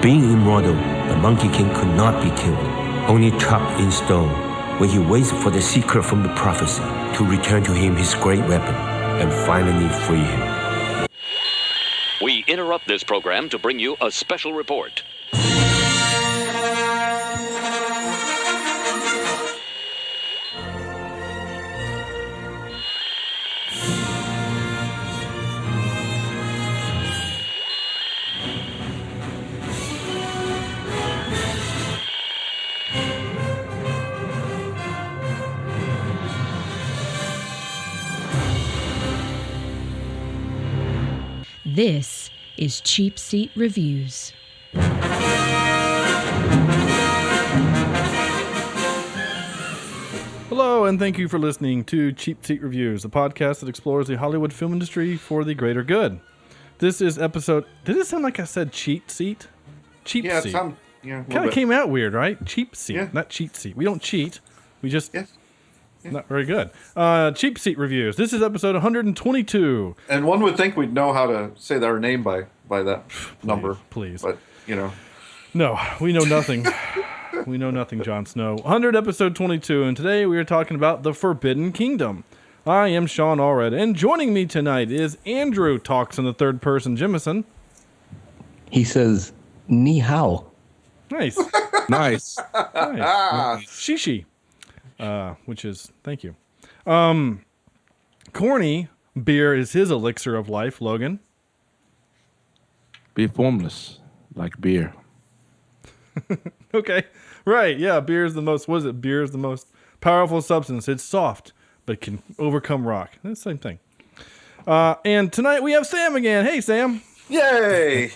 Being immortal, the Monkey King could not be killed, only chopped in stone, where he waits for the secret from the prophecy to return to him his great weapon and finally free him. We interrupt this program to bring you a special report. This is Cheapseat Reviews. Hello, and thank you for listening to Cheapseat Reviews, a podcast that explores the Hollywood film industry for the greater good. This is episode... Did it sound like I said cheat seat? Cheap yeah, seat. Yeah, Kind of came out weird, right? Cheap seat, not cheat seat. We don't cheat. We just... Yes. Yeah. Not very good. Cheapseat Reviews. This is episode 122. And one would think we'd know how to say their name by that number. Please. But, you know. No, we know nothing. We know nothing, Jon Snow. 100 episode 22, and today we are talking about The Forbidden Kingdom. I am Sean Allred, and joining me tonight is Andrew, talks in the third person, Jimison. He says, ni hao. Nice. Nice. Nice. Shishi. Which is, thank you. Corny, beer is his elixir of life, Logan. Be formless, like beer. Okay, right, yeah, beer is the most, what is it? Beer is the most powerful substance. It's soft, but can overcome rock. That's the same thing. And tonight we have Sam again. Hey, Sam. Yay!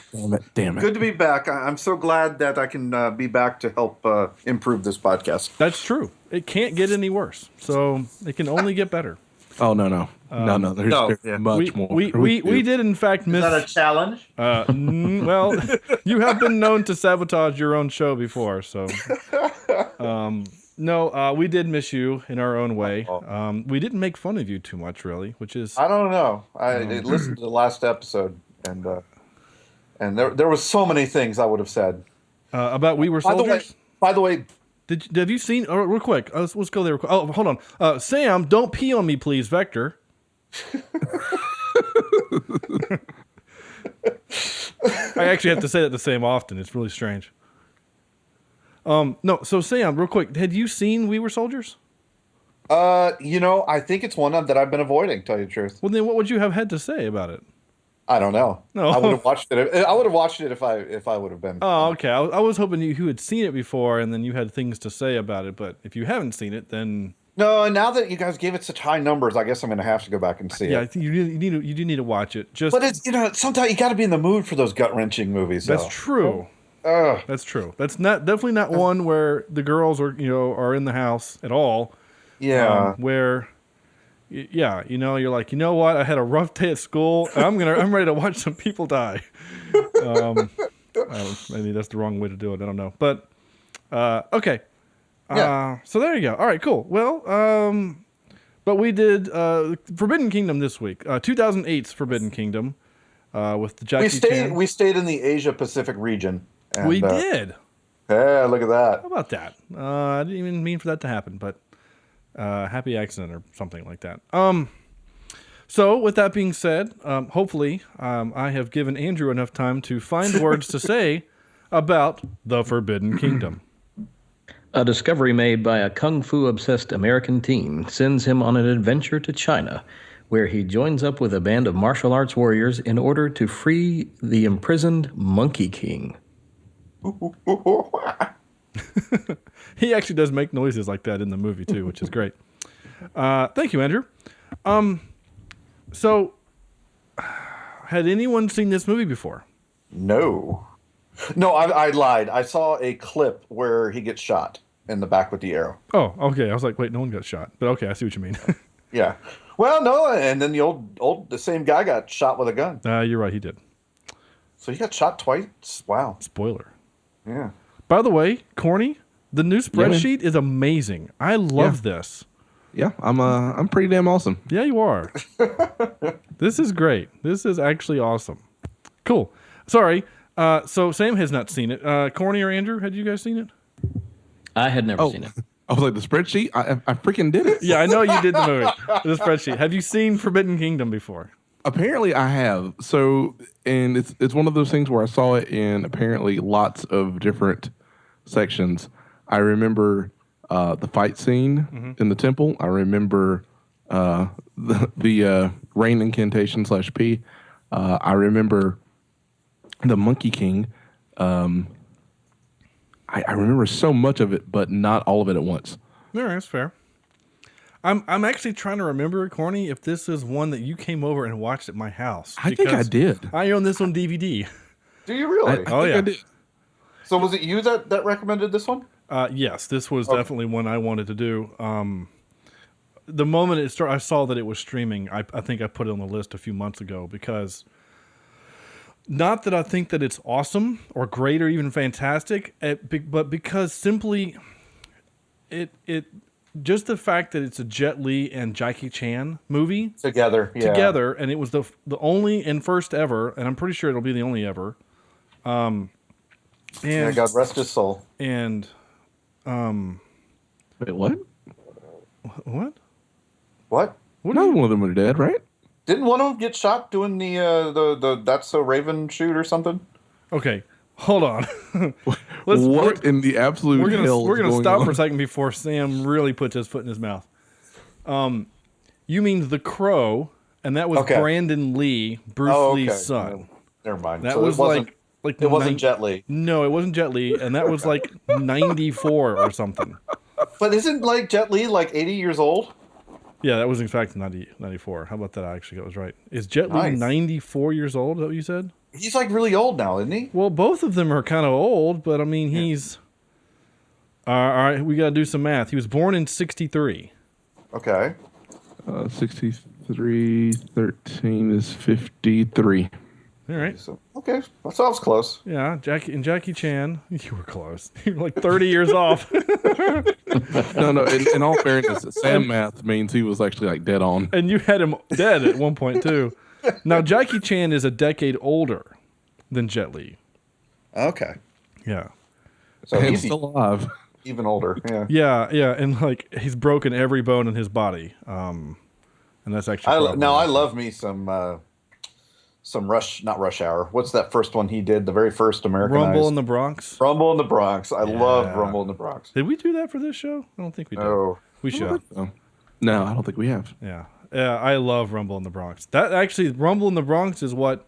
Damn it. Good to be back. I'm so glad that I can be back to help improve this podcast. That's true. It can't get any worse, so it can only get better. Oh, no. There's much more. We did, in fact, miss... Is that a challenge? Well, you have been known to sabotage your own show before, so... No, we did miss you in our own way. We didn't make fun of you too much, really, which is... I don't know. I listened to the last episode, and there was so many things I would have said. About We Were Soldiers? By the way... Have you seen... Oh, real quick. Let's go there. Oh, hold on. Sam, don't pee on me, please, Vector. I actually have to say that the same often. It's really strange. No, so Sam, real quick. Had you seen We Were Soldiers? I think it's one that I've been avoiding, to tell you the truth. Well, then what would you have had to say about it? I don't know. No. I would have watched it. I would have watched it if I would have been. Oh, okay. I was hoping you had seen it before, and then you had things to say about it. But if you haven't seen it, then no. Now that you guys gave it such high numbers, I guess I'm going to have to go back and see it. Yeah, I think you do need to watch it. But it's sometimes you got to be in the mood for those gut wrenching movies. That's true. That's true. That's definitely not one where the girls are in the house at all. Yeah. Where. Yeah, you're like, you know what? I had a rough day at school. I'm ready to watch some people die. Maybe that's the wrong way to do it. I don't know, but okay. Yeah. So there you go. All right, cool. Well, but we did Forbidden Kingdom this week. 2008's Forbidden Kingdom with the Jackie Chan. We stayed in the Asia Pacific region. And, we did. Yeah, look at that. How about that? I didn't even mean for that to happen, but. Happy accident or something like that. So with that being said, hopefully I have given Andrew enough time to find words to say about The Forbidden Kingdom. A discovery made by a kung fu-obsessed American teen sends him on an adventure to China, where he joins up with a band of martial arts warriors in order to free the imprisoned Monkey King. He actually does make noises like that in the movie too, which is great. Thank you, Andrew. So, had anyone seen this movie before? No, I lied. I saw a clip where he gets shot in the back with the arrow. Oh, okay. I was like, wait, no one got shot, but okay, I see what you mean. Yeah. Well, no, and then the same guy got shot with a gun. You're right, he did. So he got shot twice. Wow. Spoiler. Yeah. By the way, Corny, the new spreadsheet is amazing. I love this. Yeah, I'm pretty damn awesome. Yeah, you are. This is great. This is actually awesome. Cool. Sorry. So Sam has not seen it. Corny or Andrew, had you guys seen it? I had never seen it. I was like, the spreadsheet? I freaking did it. Yeah, I know you did the movie. The spreadsheet. Have you seen Forbidden Kingdom before? Apparently, I have. So, and it's one of those things where I saw it in apparently lots of different sections. I remember the fight scene in the temple. I remember the rain incantation /P. I remember the Monkey King. I remember so much of it, but not all of it at once. All right, that's fair. I'm actually trying to remember, Corny, if this is one that you came over and watched at my house. I think I did. I own this on DVD. Do you really? I did. So was it you that recommended this one? Yes, this was definitely one I wanted to do. The moment it started, I saw that it was streaming. I think I put it on the list a few months ago because, not that I think that it's awesome or great or even fantastic, but because simply it just the fact that it's a Jet Li and Jackie Chan movie together, and it was the only and first ever, and I'm pretty sure it'll be the only ever. And God rest his soul. And wait, what? What? What? Another one of them are dead, right? Didn't one of them get shot doing the That's So Raven shoot or something? Okay, hold on. What in the absolute hell? We're gonna stop for a second before Sam really puts his foot in his mouth. You mean The Crow, and that was Brandon Lee, Bruce Lee's son. Never mind. That so was like it wasn't Jet Li. No, it wasn't Jet Li, and that was like 94 or something. But isn't like Jet Li like 80 years old? Yeah, that was in fact 94. How about that? I actually got was right. Is Jet Li 94 years old? Is that what you said? He's like really old now, isn't he? Well, both of them are kind of old, but I mean, he's... all right, we got to do some math. He was born in 63. Okay. 63, 13 is 53. All right. So I was close. Yeah, Jackie Chan, you were close. You were like 30 years off. No. In all fairness, Sam math means he was actually like dead on. And you had him dead at one point too. Now Jackie Chan is a decade older than Jet Li. Okay. Yeah. So he's still alive. Even older. Yeah. Yeah, and like he's broken every bone in his body. And that's actually. I love me some not Rush Hour. What's that first one he did? The very first Americanized Rumble in the Bronx. Rumble in the Bronx. I love Rumble in the Bronx. Did we do that for this show? I don't think we did. No. We should. No, I don't think we have. Yeah. I love Rumble in the Bronx. That actually, Rumble in the Bronx is what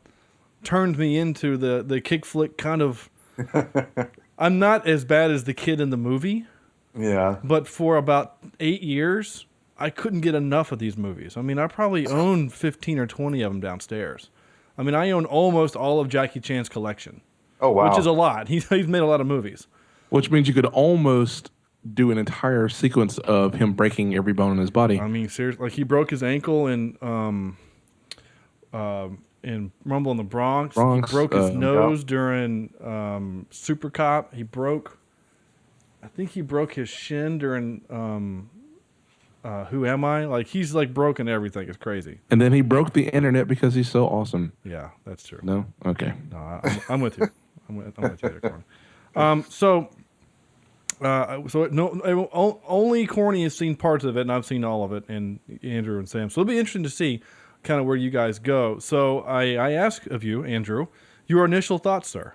turned me into the kick flick kind of. I'm not as bad as the kid in the movie. Yeah. But for about 8 years, I couldn't get enough of these movies. I mean, I probably own 15 or 20 of them downstairs. I mean, I own almost all of Jackie Chan's collection. Oh, wow. Which is a lot. He's made a lot of movies. Which means you could almost do an entire sequence of him breaking every bone in his body. I mean, seriously, like he broke his ankle in Rumble in the Bronx. He broke his nose during Super Cop. I think he broke his shin during Who Am I? Like he's like broken everything. It's crazy. And then he broke the internet because he's so awesome. Yeah, that's true. No? Okay. No, I'm with you. I'm with you there, Corny. So only Corny has seen parts of it, and I've seen all of it, and Andrew and Sam. So it'll be interesting to see kind of where you guys go. So I ask of you, Andrew, your initial thoughts, sir.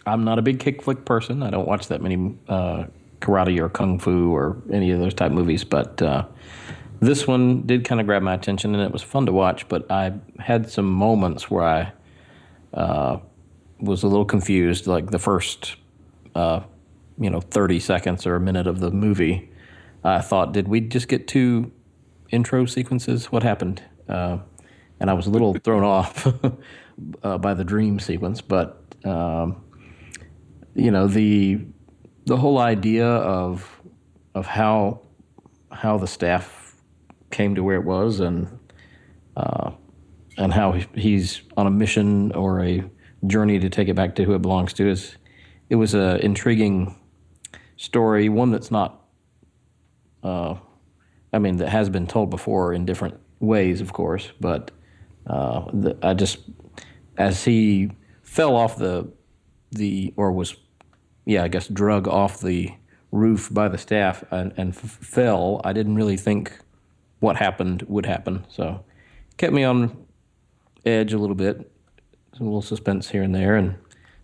I'm not a big kick flick person. I don't watch that many karate or kung fu or any of those type movies, but this one did kind of grab my attention, and it was fun to watch, but I had some moments where I was a little confused, like the first 30 seconds or a minute of the movie. I thought, did we just get 2 intro sequences? What happened? And I was a little thrown off by the dream sequence, but the whole idea of how the staff came to where it was, and how he's on a mission or a journey to take it back to who it belongs to it was an intriguing story, one that's not that has been told before in different ways, of course, but as he fell off I guess drug off the roof by the staff and fell, I didn't really think what happened would happen. So kept me on edge a little bit, some little suspense here and there, and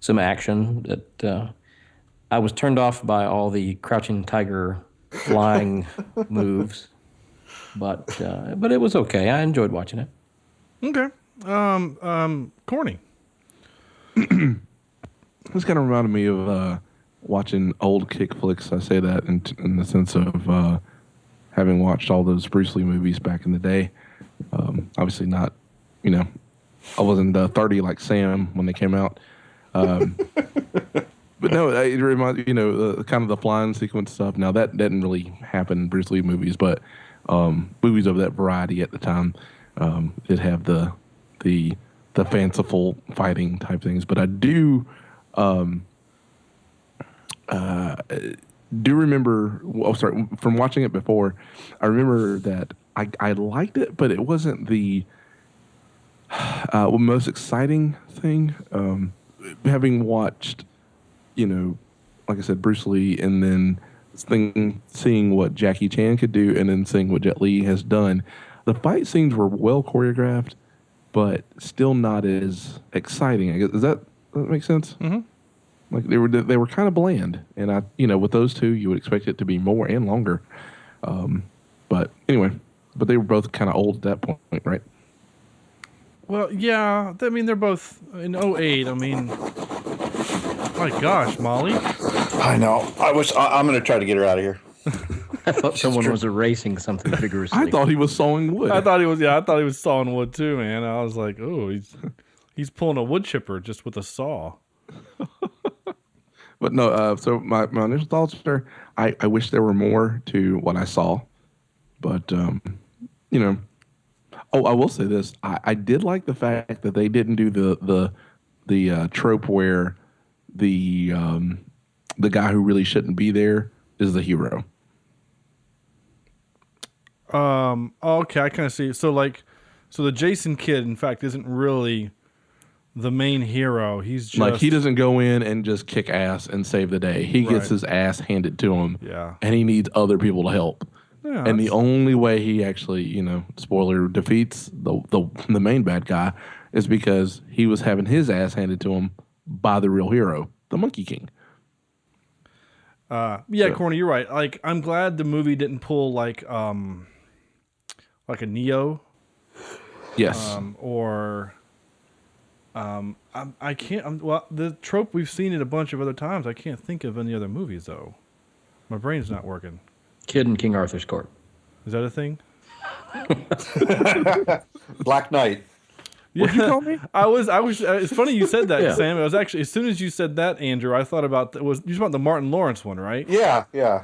some action that I was turned off by all the crouching tiger flying moves, but it was okay. I enjoyed watching it. Okay. Corny. This kind of reminded me of watching old kick flicks. I say that in the sense of having watched all those Bruce Lee movies back in the day. Obviously not, I wasn't 30 like Sam when they came out. But no, it reminds kind of the flying sequence stuff. Now that didn't really happen in Bruce Lee movies, but movies of that variety at the time did have the fanciful fighting type things. But I do remember. Oh, sorry, from watching it before, I remember that I liked it, but it wasn't the most exciting thing. Having watched, like I said, Bruce Lee, and then seeing what Jackie Chan could do, and then seeing what Jet Li has done, the fight scenes were well choreographed, but still not as exciting. I guess, does that make sense? Mm-hmm. Like they were kind of bland, and with those two, you would expect it to be more and longer. But anyway, they were both kind of old at that point, right? Well, yeah. I mean, they're both in 08. I mean, my gosh, Molly. I know. I'm going to try to get her out of here. I thought someone was erasing something vigorously. I thought he was sawing wood. I thought he was sawing wood too, man. I was like, oh, he's pulling a wood chipper just with a saw. But no, so my initial thoughts are, I wish there were more to what I saw, but Oh, I will say this: I did like the fact that they didn't do the trope where the guy who really shouldn't be there is the hero. Okay, I kind of see. So the Jason kid, in fact, isn't really the main hero. He's just like, he doesn't go in and just kick ass and save the day. He gets his ass handed to him. Yeah, and he needs other people to help. Yeah, and the only way he actually, spoiler, defeats the main bad guy is because he was having his ass handed to him by the real hero, the Monkey King. Corny, you're right. Like, I'm glad the movie didn't pull like a Neo. Yes. I can't. Well, the trope we've seen it a bunch of other times. I can't think of any other movies though. My brain's not working. Kid in King Arthur's Court. Is that a thing? Black Knight. What'd you call me? I was. It's funny you said that, Yeah. Sam. It was actually, as soon as you said that, Andrew, I thought about you talking about the Martin Lawrence one, right? Yeah. Yeah.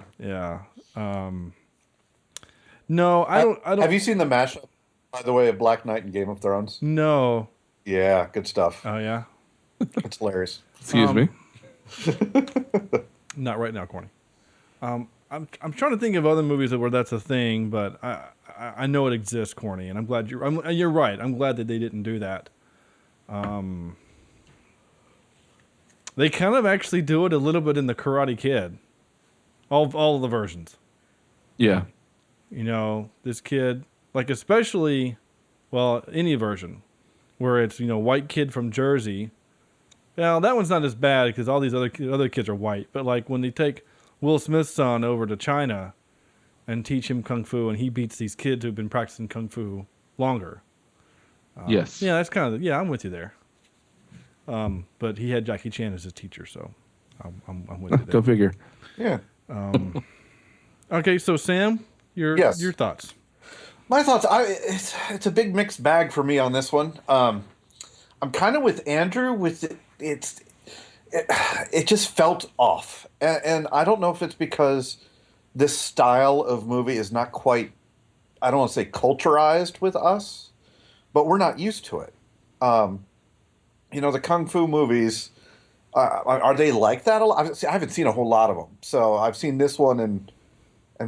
No, I don't. Have you seen the mashup, by the way, of Black Knight and Game of Thrones? No. Yeah, good stuff. Oh yeah. It's hilarious. Excuse me. Not right now, Corny. I'm trying to think of other movies where that's a thing, but I know it exists, Corny, and I'm glad you're right. I'm glad that they didn't do that. They kind of actually do it a little bit in the Karate Kid. All of the versions. Yeah. This kid, like, especially, well, any version where it's, white kid from Jersey. Well, that one's not as bad because all these other kids are white, but like when they take Will Smith's son over to China and teach him kung fu, and he beats these kids who've been practicing kung fu longer. Yes. Yeah, that's kind of I'm with you there. But he had Jackie Chan as his teacher, so I'm with you there. Go figure. Yeah. Okay, so Sam, your thoughts. My thoughts. It's a big mixed bag for me on this one. I'm kind of with Andrew. It just felt off, and I don't know if it's because this style of movie is not quite, I don't want to say culturized with us, but we're not used to it. The kung fu movies, are they like that a lot? I haven't seen a whole lot of them, so I've seen this one and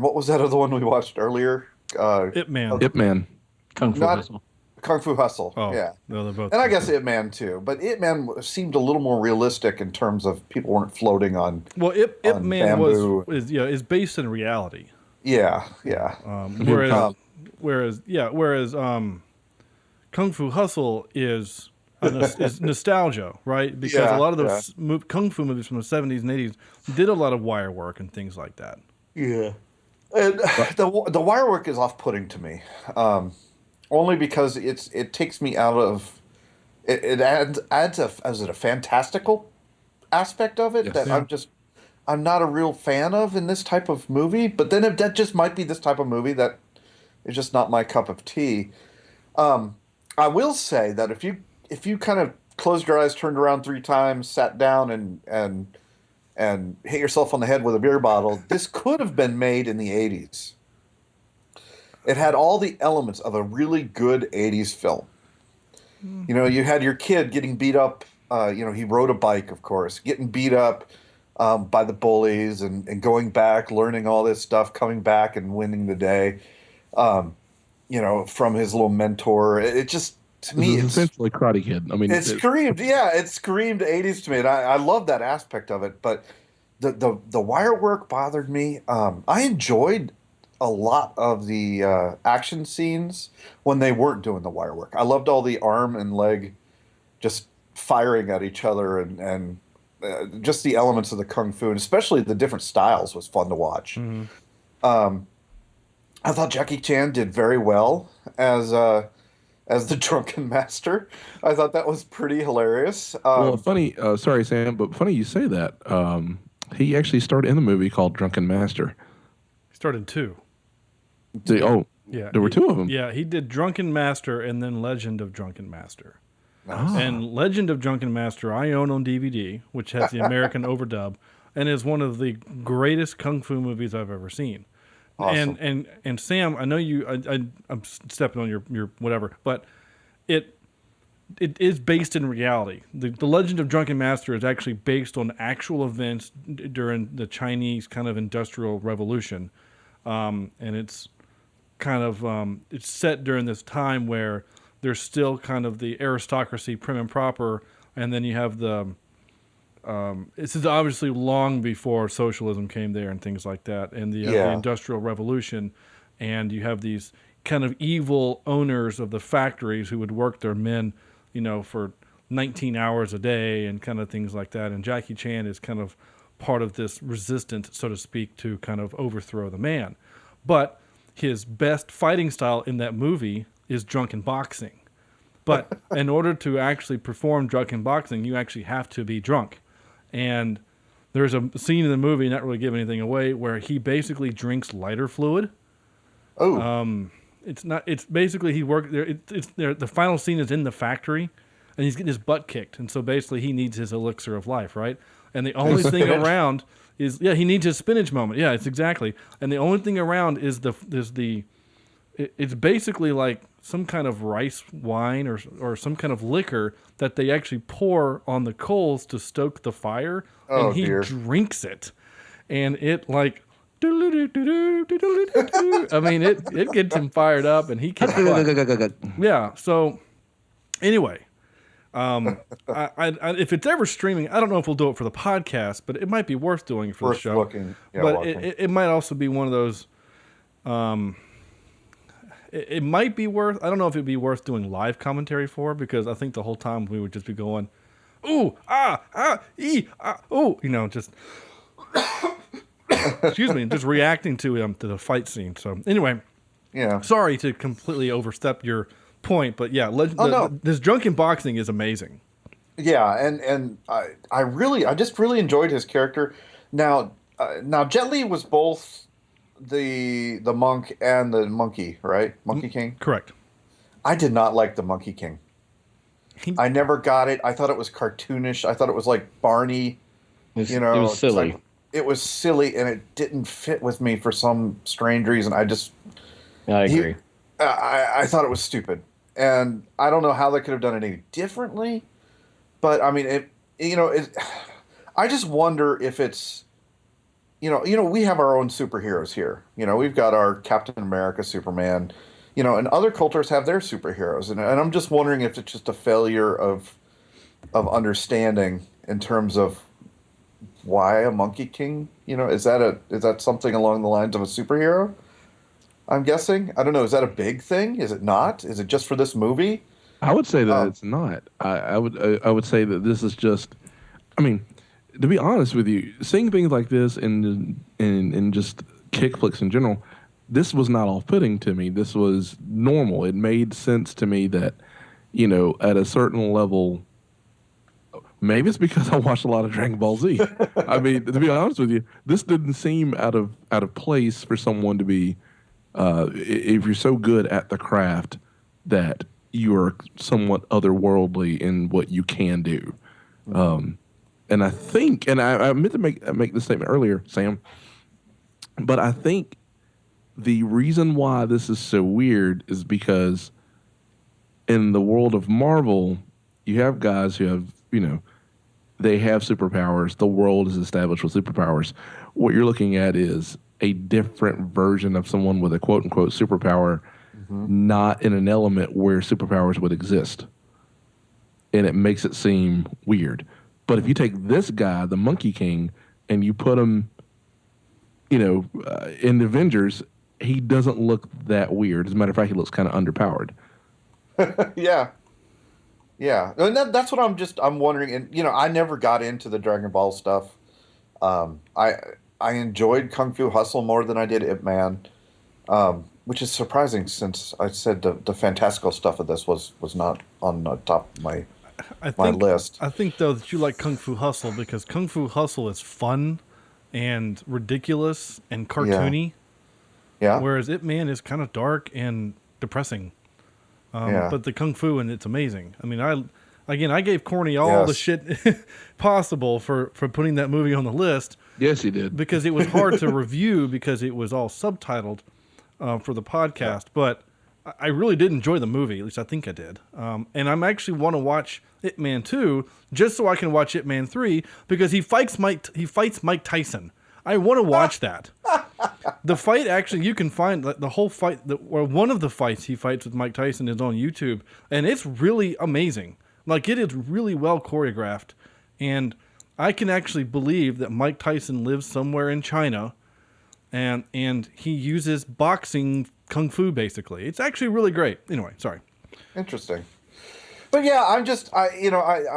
what was that other one we watched earlier? Ip Man. Ip Man. Kung Fu Hustle. Kung Fu Hustle. Oh, Yeah. no, they're both. And I guess Ip Man too, but Ip Man seemed a little more realistic in terms of people weren't floating on Well, Ip on Man bamboo. is based in reality. Yeah, yeah. Whereas Kung Fu Hustle is is nostalgia, right? Because a Yeah, lot of yeah. those kung fu movies from the 70s and 80s did a lot of wire work and things like that. Yeah. And the wire work is off-putting to me, only because it takes me out of it adds a fantastical aspect of it Yes. that Yeah. I'm not a real fan of in this type of movie. But then that just might be this type of movie that is just not my cup of tea. I will say that if you kind of closed your eyes, turned around 3 times, sat down, and hit yourself on the head with a beer bottle, this could have been made in the 80s. It had all the elements of a really good 80s film. You know, you had your kid getting beat up. He rode a bike, of course, getting beat up by the bullies and going back, learning all this stuff, coming back and winning the day, from his little mentor. It just, to me, This is essentially Karate Kid. I mean, it screamed 80s to me, and I love that aspect of it. But the wire work bothered me. I enjoyed a lot of the action scenes when they weren't doing the wire work. I loved all the arm and leg just firing at each other, and just the elements of the kung fu, and especially the different styles, was fun to watch. I thought Jackie Chan did very well as the drunken master. I thought that was pretty hilarious. well, funny. Sorry, Sam, but funny you say that. He actually starred in the movie called Drunken Master. He started 2. Yeah, there were 2 of them. Yeah, he did Drunken Master and then Legend of Drunken Master. Nice. And Legend of Drunken Master I own on DVD, which has the American overdub, and is one of the greatest kung fu movies I've ever seen. Awesome. And Sam, I know I'm stepping on your whatever, but it is based in reality. The Legend of Drunken Master is actually based on actual events during the Chinese kind of Industrial Revolution, and it's kind of it's set during this time where there's still kind of the aristocracy prim and proper, and then you have this is obviously long before socialism came there and things like that, and the Industrial Revolution, and you have these kind of evil owners of the factories who would work their men, for 19 hours a day and kind of things like that. And Jackie Chan is kind of part of this resistance, so to speak, to kind of overthrow the man. But his best fighting style in that movie is drunken boxing. But in order to actually perform drunken boxing, you actually have to be drunk. And there's a scene in the movie, not really giving anything away, where he basically drinks lighter fluid. Oh. It's basically he worked there. It's there. The final scene is in the factory, and he's getting his butt kicked. And so basically he needs his elixir of life, right? And the only thing around is, he needs his spinach moment. Yeah, it's exactly. And the only thing around is it's basically like some kind of rice wine or some kind of liquor that they actually pour on the coals to stoke the fire. Oh, and he dear. drinks it. And it like, I mean, it gets him fired up and he kicks butt. Yeah. So anyway, if it's ever streaming, I don't know if we'll do it for the podcast, but it might be worth doing for the Worth show. looking. Yeah, but watching. it might also be one of those. It might be worth. I don't know if it'd be worth doing live commentary for, because I think the whole time we would just be going, ooh, ooh, just. Excuse me, just reacting to the fight scene. So anyway, Yeah. sorry to completely overstep your point, but yeah, this drunken boxing is amazing. Yeah, and I just really enjoyed his character. Now Jet Li was both the monk and the monkey, right? Monkey King. Correct. I did not like the Monkey King. I never got it. I thought it was cartoonish. I thought it was like Barney. It was it's silly. like- it was silly, and it didn't fit with me for some strange reason. I agree. I thought it was stupid, and I don't know how they could have done it any differently. But I mean, I just wonder if it's, we have our own superheroes here. We've got our Captain America, Superman, and other cultures have their superheroes, and I'm just wondering if it's just a failure of understanding in terms of why a Monkey King. Is that something along the lines of a superhero? I'm guessing. I don't know. Is that a big thing? Is it not? Is it just for this movie? I would say that it's not. I would say that this is just. I mean, to be honest with you, seeing things like this and just kick flicks in general, this was not off-putting to me. This was normal. It made sense to me that, at a certain level, maybe it's because I watched a lot of Dragon Ball Z. I mean, to be honest with you, this didn't seem out of place for someone to be. If you're so good at the craft that you are somewhat otherworldly in what you can do. And I think, and I meant to make this statement earlier, Sam, but I think the reason why this is so weird is because in the world of Marvel, you have guys who have, they have superpowers. The world is established with superpowers. What you're looking at is a different version of someone with a quote-unquote superpower, not in an element where superpowers would exist. And it makes it seem weird. But if you take this guy, the Monkey King, and you put him, in the Avengers, he doesn't look that weird. As a matter of fact, he looks kind of underpowered. Yeah. Yeah. And that's what I'm wondering. And, I never got into the Dragon Ball stuff. I enjoyed Kung Fu Hustle more than I did Ip Man, which is surprising since I said the fantastical stuff of this was not on the top of my list. I think, though, that you like Kung Fu Hustle because Kung Fu Hustle is fun and ridiculous and cartoony. Yeah. Whereas Ip Man is kind of dark and depressing. But the Kung Fu, and it's amazing. I mean, I gave Corny all the shit possible for putting that movie on the list. Yes, he did. Because it was hard to review because it was all subtitled for the podcast. Yeah. But I really did enjoy the movie. At least I think I did. And I'm actually want to watch Ip Man 2 just so I can watch Ip Man 3 because he fights Mike Tyson. I want to watch that. The fight, actually, you can find the whole fight, or one of the fights he fights with Mike Tyson is on YouTube, and it's really amazing. Like, it is really well choreographed, and I can actually believe that Mike Tyson lives somewhere in China, and he uses boxing kung fu, basically. It's actually really great. Anyway, sorry. Interesting. But yeah, I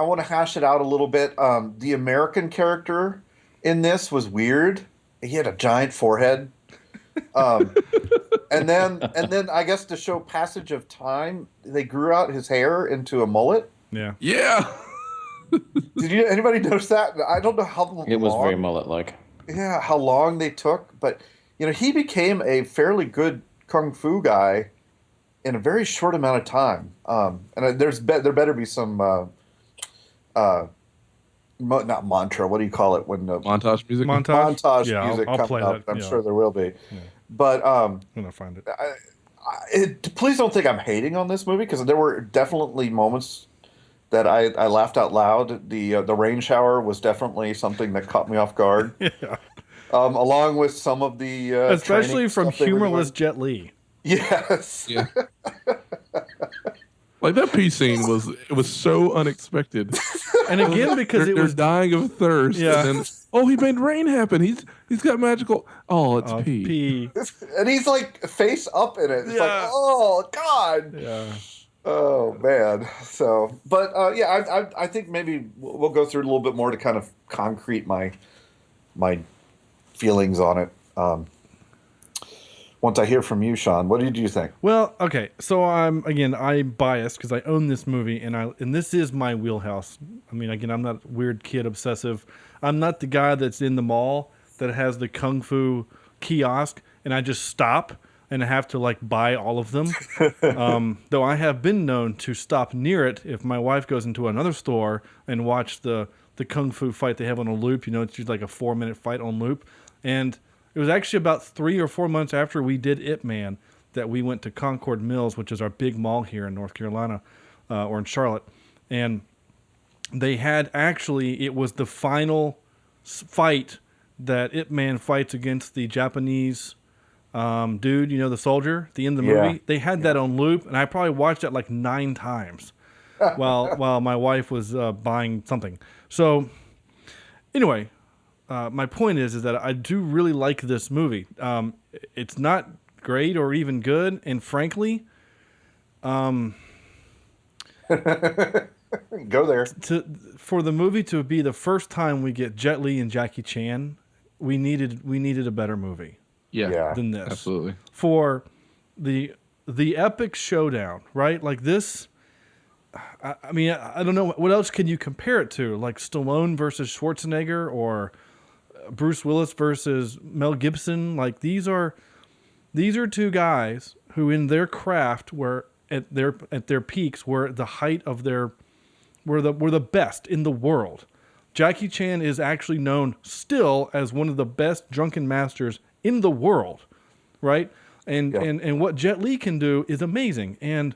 want to hash it out a little bit. The American character in this was weird. He had a giant forehead. And then I guess to show passage of time, they grew out his hair into a mullet. Yeah. Yeah. Did anybody notice that? I don't know how long. It was very mullet-like. Yeah, how long they took, but he became a fairly good kung fu guy in a very short amount of time. And there better be some not mantra. What do you call it when the montage music? Montage yeah, music I'll comes play up. that. I'm Yeah. sure there will be. Yeah. But I'm gonna find it. Please don't think I'm hating on this movie because there were definitely moments that I laughed out loud. The rain shower was definitely something that caught me off guard. Yeah. Along with some of the especially from stuff they were humorless doing. Jet Li. Yes. Yeah. Like that pee scene was so unexpected. And again, because they're dying of thirst. Yeah. And then, he made rain happen. He's got magical. Oh, it's pee. And he's like face up in it. It's like, oh God. Yeah. Oh man. So, but I think maybe we'll go through a little bit more to kind of concrete my feelings on it. Once I hear from you, Sean, what did you think? Well, okay, so I'm biased because I own this movie, and this is my wheelhouse. I mean, again, I'm not weird kid obsessive. I'm not the guy that's in the mall that has the kung fu kiosk, and I just stop and have to buy all of them. Though I have been known to stop near it if my wife goes into another store and watch the kung fu fight they have on a loop. It's usually like a 4-minute fight on loop, and it was actually about 3 or 4 months after we did Ip Man that we went to Concord Mills, which is our big mall here in North Carolina, or in Charlotte. And they had it was the final fight that Ip Man fights against the Japanese dude, the soldier at the end of the movie. They had that on loop, and I probably watched that like 9 times while my wife was buying something. So anyway, my point is that I do really like this movie. It's not great or even good, and frankly, Go there. For the movie to be the first time we get Jet Li and Jackie Chan, we needed a better movie than this. Absolutely. For the epic showdown, right? Like this. I mean, I don't know what else can you compare it to, like Stallone versus Schwarzenegger or Bruce Willis versus Mel Gibson. Like these are 2 guys who, in their craft, were at their peaks, were at the height of were the best in the world. Jackie Chan is actually known still as one of the best drunken masters in the world, right? And what Jet Li can do is amazing. And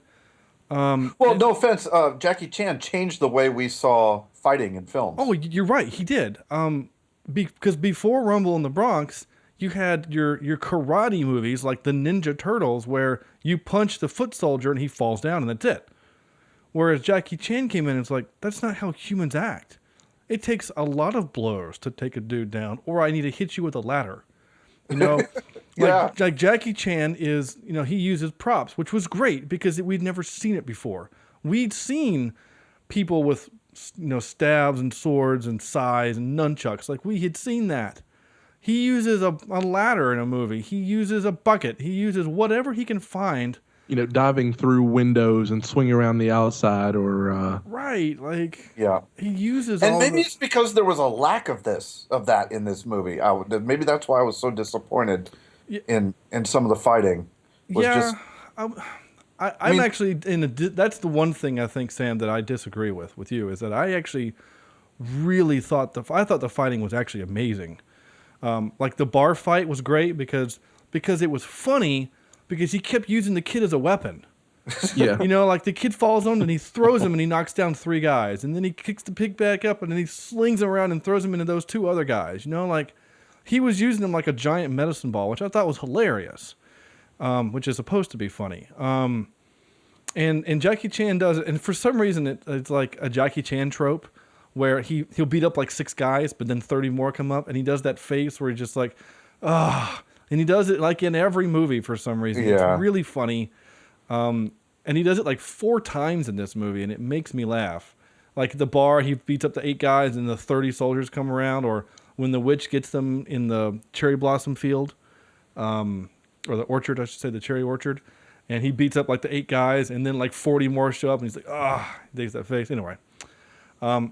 no offense, Jackie Chan changed the way we saw fighting in films. Oh, you're right, he did. Because before Rumble in the Bronx, you had your karate movies like the Ninja Turtles, where you punch the foot soldier and he falls down and that's it. Whereas Jackie Chan came in and it's like, that's not how humans act. It takes a lot of blows to take a dude down, or I need to hit you with a ladder. Like Jackie Chan is, he uses props, which was great because we'd never seen it before. We'd seen people with, stabs and swords and sais and nunchucks. Like we had seen that. He uses a ladder in a movie. He uses a bucket. He uses whatever he can find. Diving through windows and swing around the outside, or right, like he uses. And maybe it's because there was a lack of that in this movie. Maybe that's why I was so disappointed in some of the fighting. I'm actually that's the one thing I think, Sam, that I disagree with you, is that I actually really thought the fighting was actually amazing. Like the bar fight was great because it was funny. Because he kept using the kid as a weapon. Yeah. Like the kid falls on him and he throws him and he knocks down 3 guys. And then he kicks the pig back up and then he slings him around and throws him into those 2 other guys. Like he was using them like a giant medicine ball, which I thought was hilarious, which is supposed to be funny. And Jackie Chan does it. And for some reason, it's like a Jackie Chan trope where he'll beat up like 6 guys, but then 30 more come up. And he does that face where he's just like, and he does it like in every movie for some reason. Yeah. It's really funny. And he does it like 4 times in this movie, and it makes me laugh. Like at the bar, he beats up the 8 guys, and the 30 soldiers come around, or when the witch gets them in the cherry blossom field, or the orchard, I should say, the cherry orchard, and he beats up like the 8 guys, and then like 40 more show up, and he's like, he takes that face. Anyway.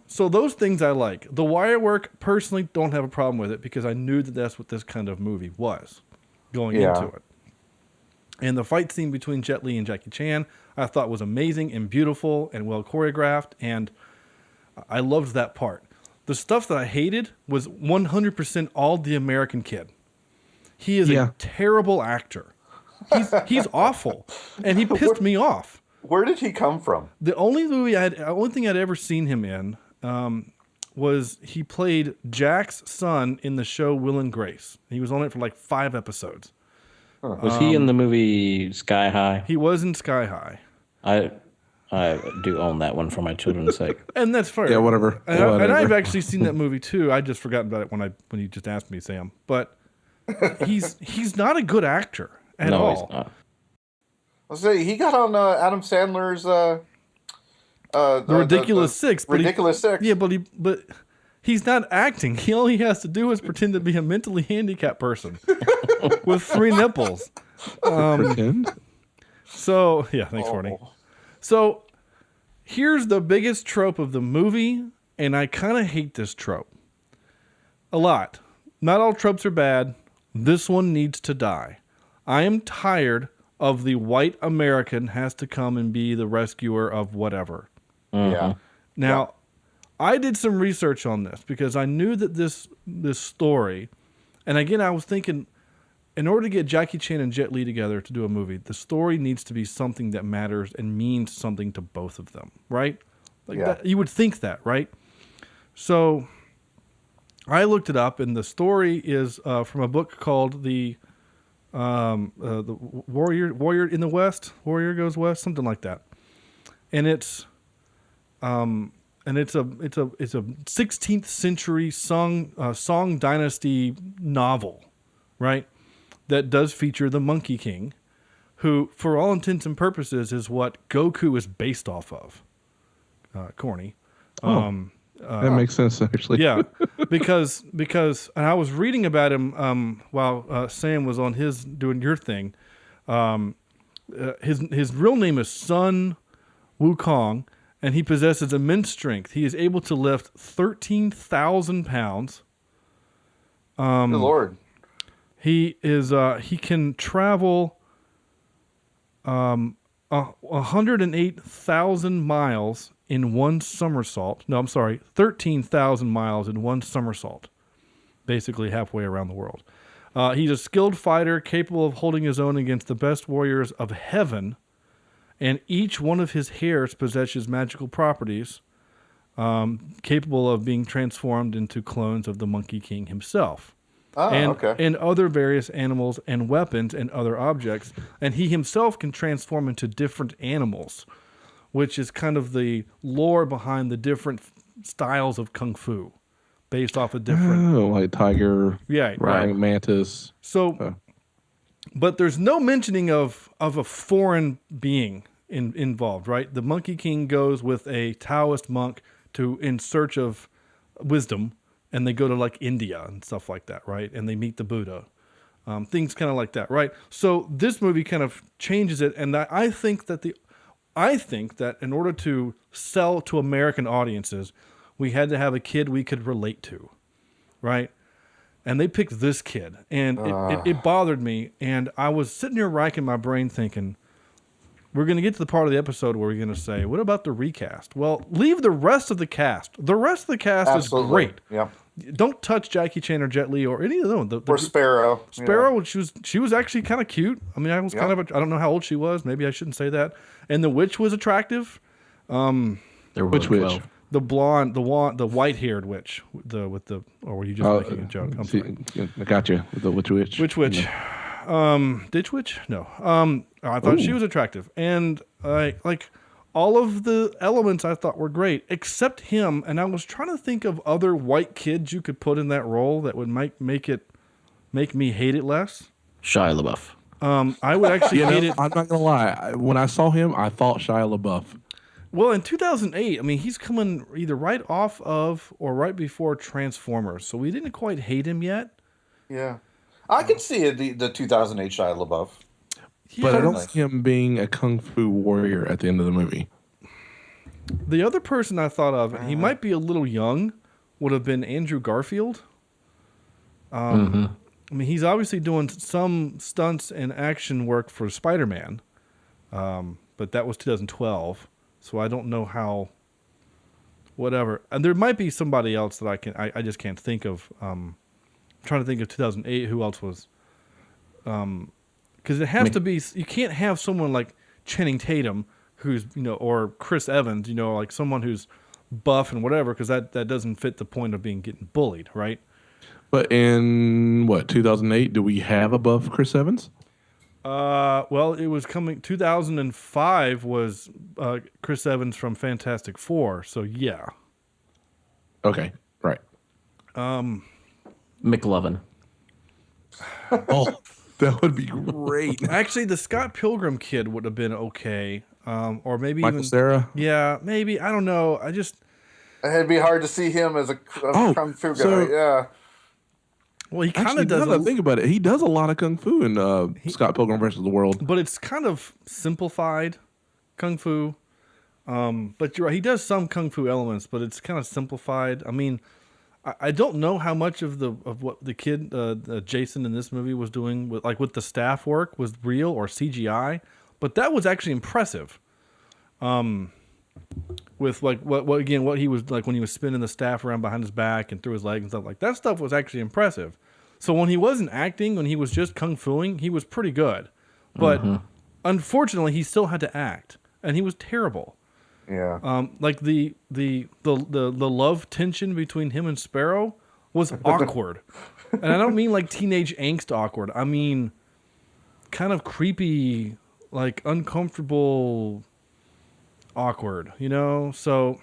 So those things I like. The wire work, personally, don't have a problem with it because I knew that that's what this kind of movie was going into it. And the fight scene between Jet Li and Jackie Chan, I thought was amazing and beautiful and well choreographed, and I loved that part. The stuff that I hated was 100% all the American kid. He is a terrible actor. He's awful, and he pissed me off. Where did he come from? The only thing I'd ever seen him in was he played Jack's son in the show Will and Grace. He was on it for like 5 episodes. Was he in the movie Sky High? He was in Sky High. I do own that one for my children's sake. And that's fair. Yeah, whatever. And I've actually seen that movie too. I just forgot about it when you just asked me, Sam. But he's not a good actor at all. He's not. I'll say he got on Adam Sandler's the Ridiculous Six. Ridiculous Six. Yeah, but he's not acting. All he has to do is pretend to be a mentally handicapped person with 3 nipples. Pretend? So yeah, thanks, Courtney. So here's the biggest trope of the movie, and I kind of hate this trope a lot. Not all tropes are bad. This one needs to die. I am tired of the white American has to come and be the rescuer of whatever. Yeah. Now, I did some research on this because I knew that this story, and again, I was thinking, in order to get Jackie Chan and Jet Li together to do a movie, the story needs to be something that matters and means something to both of them, right? That, you would think that, right? So I looked it up, and the story is from a book called The the warrior in the west, warrior goes west, something like that. And it's a 16th century Song Dynasty novel, right? That does feature the Monkey King, who, for all intents and purposes, is what Goku is based off of. Corny. That makes sense, actually. Yeah, because and I was reading about him while Sam was on doing your thing. His real name is Sun Wukong, and he possesses immense strength. He is able to lift 13,000 pounds. Good Lord. He can travel 108,000 miles in one somersault. No, I'm sorry, 13,000 miles in one somersault, basically halfway around the world. He's a skilled fighter capable of holding his own against the best warriors of heaven, and each one of his hairs possesses magical properties capable of being transformed into clones of the Monkey King himself. And other various animals and weapons and other objects. And he himself can transform into different animals, which is kind of the lore behind the different styles of Kung Fu based off of different... Oh, like tiger, right. mantis. So, but there's no mentioning of a foreign being involved, right? The Monkey King goes with a Taoist monk in search of wisdom, and they go to like India and stuff like that, right? And they meet the Buddha. Things kind of like that, right? So this movie kind of changes it, and I think that in order to sell to American audiences, we had to have a kid we could relate to, right? And they picked this kid, and it bothered me, and I was sitting here racking my brain thinking, we're going to get to the part of the episode where we're going to say, what about the recast? Well, leave the rest of the cast. The rest of the cast Absolutely. is great. Yeah. Don't touch Jackie Chan or Jet Li or any of them. Or Sparrow. Sparrow, she was actually kind of cute. I mean, I don't know how old she was. Maybe I shouldn't say that. And the witch was attractive. Which witch? The blonde, the white-haired witch. Or were you just making a joke? I'm sorry. I got you. The which witch? Which witch? Ditch witch? No. I thought she was attractive, and like all of the elements I thought were great, except him. And I was trying to think of other white kids you could put in that role that would make me hate it less. Shia LaBeouf. I would actually hate it. I'm not gonna lie. When I saw him, I thought Shia LaBeouf. Well, in 2008, I mean, he's coming either right off of or right before Transformers, so we didn't quite hate him yet. Yeah, I could see the 2008 Shia LaBeouf. But I don't see him being a kung fu warrior at the end of the movie. The other person I thought of, he might be a little young, would have been Andrew Garfield. I mean, he's obviously doing some stunts and action work for Spider-Man, but that was 2012, so I don't know how. Whatever, and there might be somebody else that I just can't think of. I'm trying to think of 2008. Who else was? Because it has to be. You can't have someone like Channing Tatum, who's or Chris Evans, like someone who's buff and whatever, because that doesn't fit the point of getting bullied, right? But in 2008, do we have a buff Chris Evans? Well, it was coming. 2005 was Chris Evans from Fantastic Four, so yeah. Okay, right. McLovin. Oh, that would be great. Actually, the Scott Pilgrim kid would have been okay, or maybe Michael even Cera. Yeah, maybe, I don't know. It'd be hard to see him as a kung fu guy. Yeah. Well, he kind of does. Now that I think about it, he does a lot of kung fu in Scott Pilgrim versus the World. But it's kind of simplified kung fu. But you're right, he does some kung fu elements, but it's kind of simplified. I mean, I don't know how much of what the kid Jason in this movie was doing with the staff work was real or CGI, but that was actually impressive. With what he was like when he was spinning the staff around behind his back and through his leg and stuff like that stuff was actually impressive. So when he wasn't acting, when he was just kung fuing, he was pretty good. But unfortunately, he still had to act, and he was terrible. Yeah. Like the love tension between him and Sparrow was awkward, and I don't mean like teenage angst awkward. I mean, kind of creepy, like uncomfortable, awkward, you know? So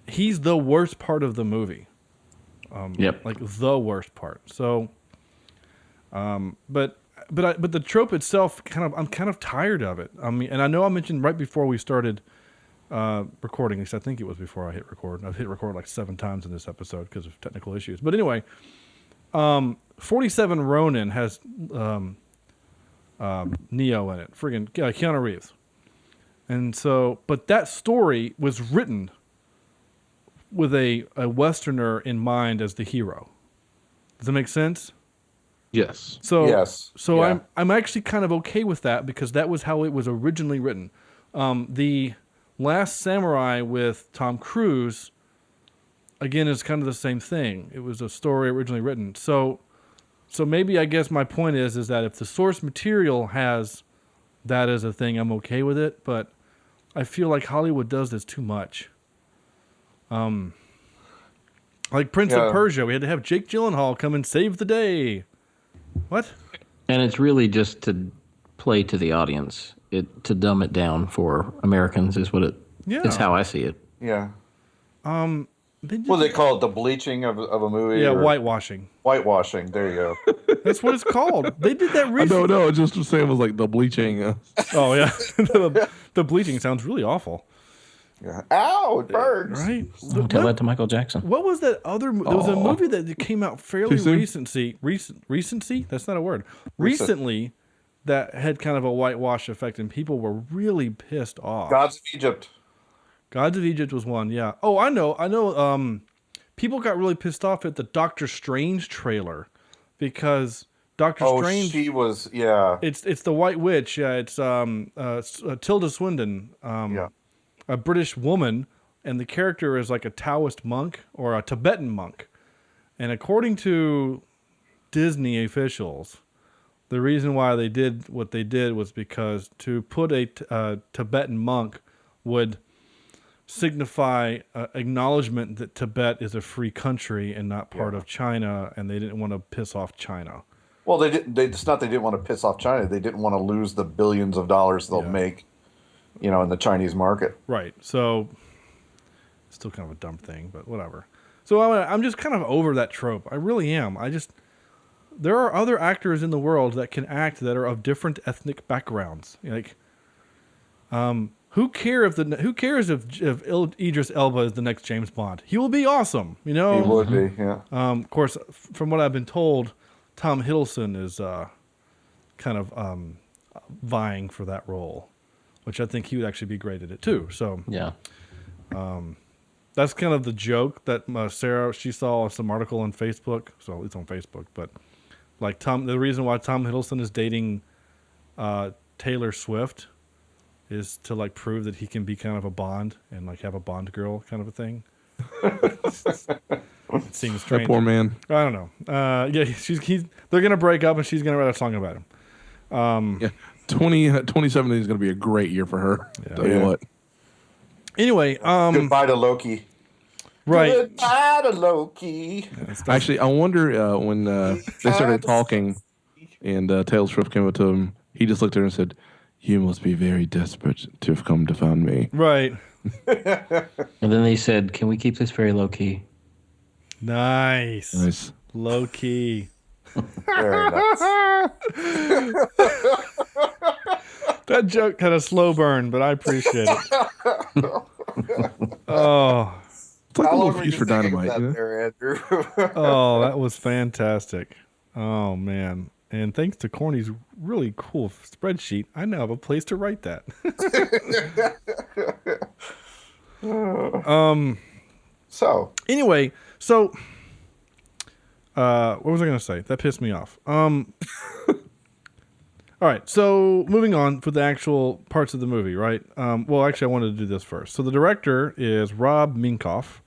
he's the worst part of the movie. Yep. Like the worst part. So, but the trope itself, I'm kind of tired of it. I mean, and I know I mentioned right before we started recording, at least I think it was before I hit record. I've hit record like 7 times in this episode because of technical issues. But anyway, 47 Ronin has Neo in it, friggin' Keanu Reeves. And so, but that story was written with a Westerner in mind as the hero. Does that make sense? Yes. So, Yes. So Yeah. I'm actually kind of okay with that because that was how it was originally written. The Last Samurai with Tom Cruise, again, is kind of the same thing. It was a story originally written. So maybe I guess my point is that if the source material has that as a thing, I'm okay with it. But I feel like Hollywood does this too much. Like Prince of Persia, we had to have Jake Gyllenhaal come and save the day. What? And it's really just to play to the audience. To dumb it down for Americans is what it's how I see it. Yeah. What They call it the bleaching of a movie? Yeah, or whitewashing. Whitewashing. There you go. That's what it's called. They did that recently. No, just to say it was like the bleaching. Oh, yeah. The bleaching sounds really awful. Yeah. Ow, it burns. Right? Tell that to Michael Jackson. What was that other movie? There was a movie that came out fairly Too soon? recency? That's not a word. Recently, that had kind of a whitewash effect, and people were really pissed off. Gods of Egypt. Gods of Egypt was one, yeah. Oh, I know. People got really pissed off at the Doctor Strange trailer because Doctor Strange. She was, yeah. It's the White Witch. Yeah, it's Tilda Swinton. Yeah. A British woman, and the character is like a Taoist monk or a Tibetan monk. And according to Disney officials, the reason why they did what they did was because to put a Tibetan monk would signify acknowledgement that Tibet is a free country and not part of China, and they didn't want to piss off China. Well, they didn't. It's not they didn't want to piss off China. They didn't want to lose the billions of dollars they'll make, in the Chinese market. Right. So, still kind of a dumb thing, but whatever. So I'm just kind of over that trope. I really am. There are other actors in the world that can act that are of different ethnic backgrounds. Like, who cares if Idris Elba is the next James Bond? He will be awesome. He would be, yeah. Of course, from what I've been told, Tom Hiddleston is kind of vying for that role, which I think he would actually be great at it too. So yeah, that's kind of the joke that Sarah, she saw some article on Facebook. So it's on Facebook, but like the reason why Tom Hiddleston is dating Taylor Swift is to like prove that he can be kind of a Bond and like have a Bond girl kind of a thing. It seems strange. That poor man. I don't know. They're gonna break up and she's gonna write a song about him. 2017 is going to be a great year for her. Yeah. Tell you what. Anyway, goodbye to Loki. Right. Goodbye to Loki. Actually, I wonder when they started talking and Taylor Swift came up to him, he just looked at her and said, "You must be very desperate to have come to find me." Right. And then they said, "Can we keep this very low key?" Nice. Low key. Very nice. That joke had a slow burn, but I appreciate it. Oh. It's like How a long little were fuse you for thinking dynamite. of that You know? there, Andrew? Oh, that was fantastic. Oh, man. And thanks to Corny's really cool spreadsheet, I now have a place to write that. So, Anyway, what was I going to say? That pissed me off. All right, so moving on for the actual parts of the movie, right? Well, actually, I wanted to do this first. So the director is Rob Minkoff,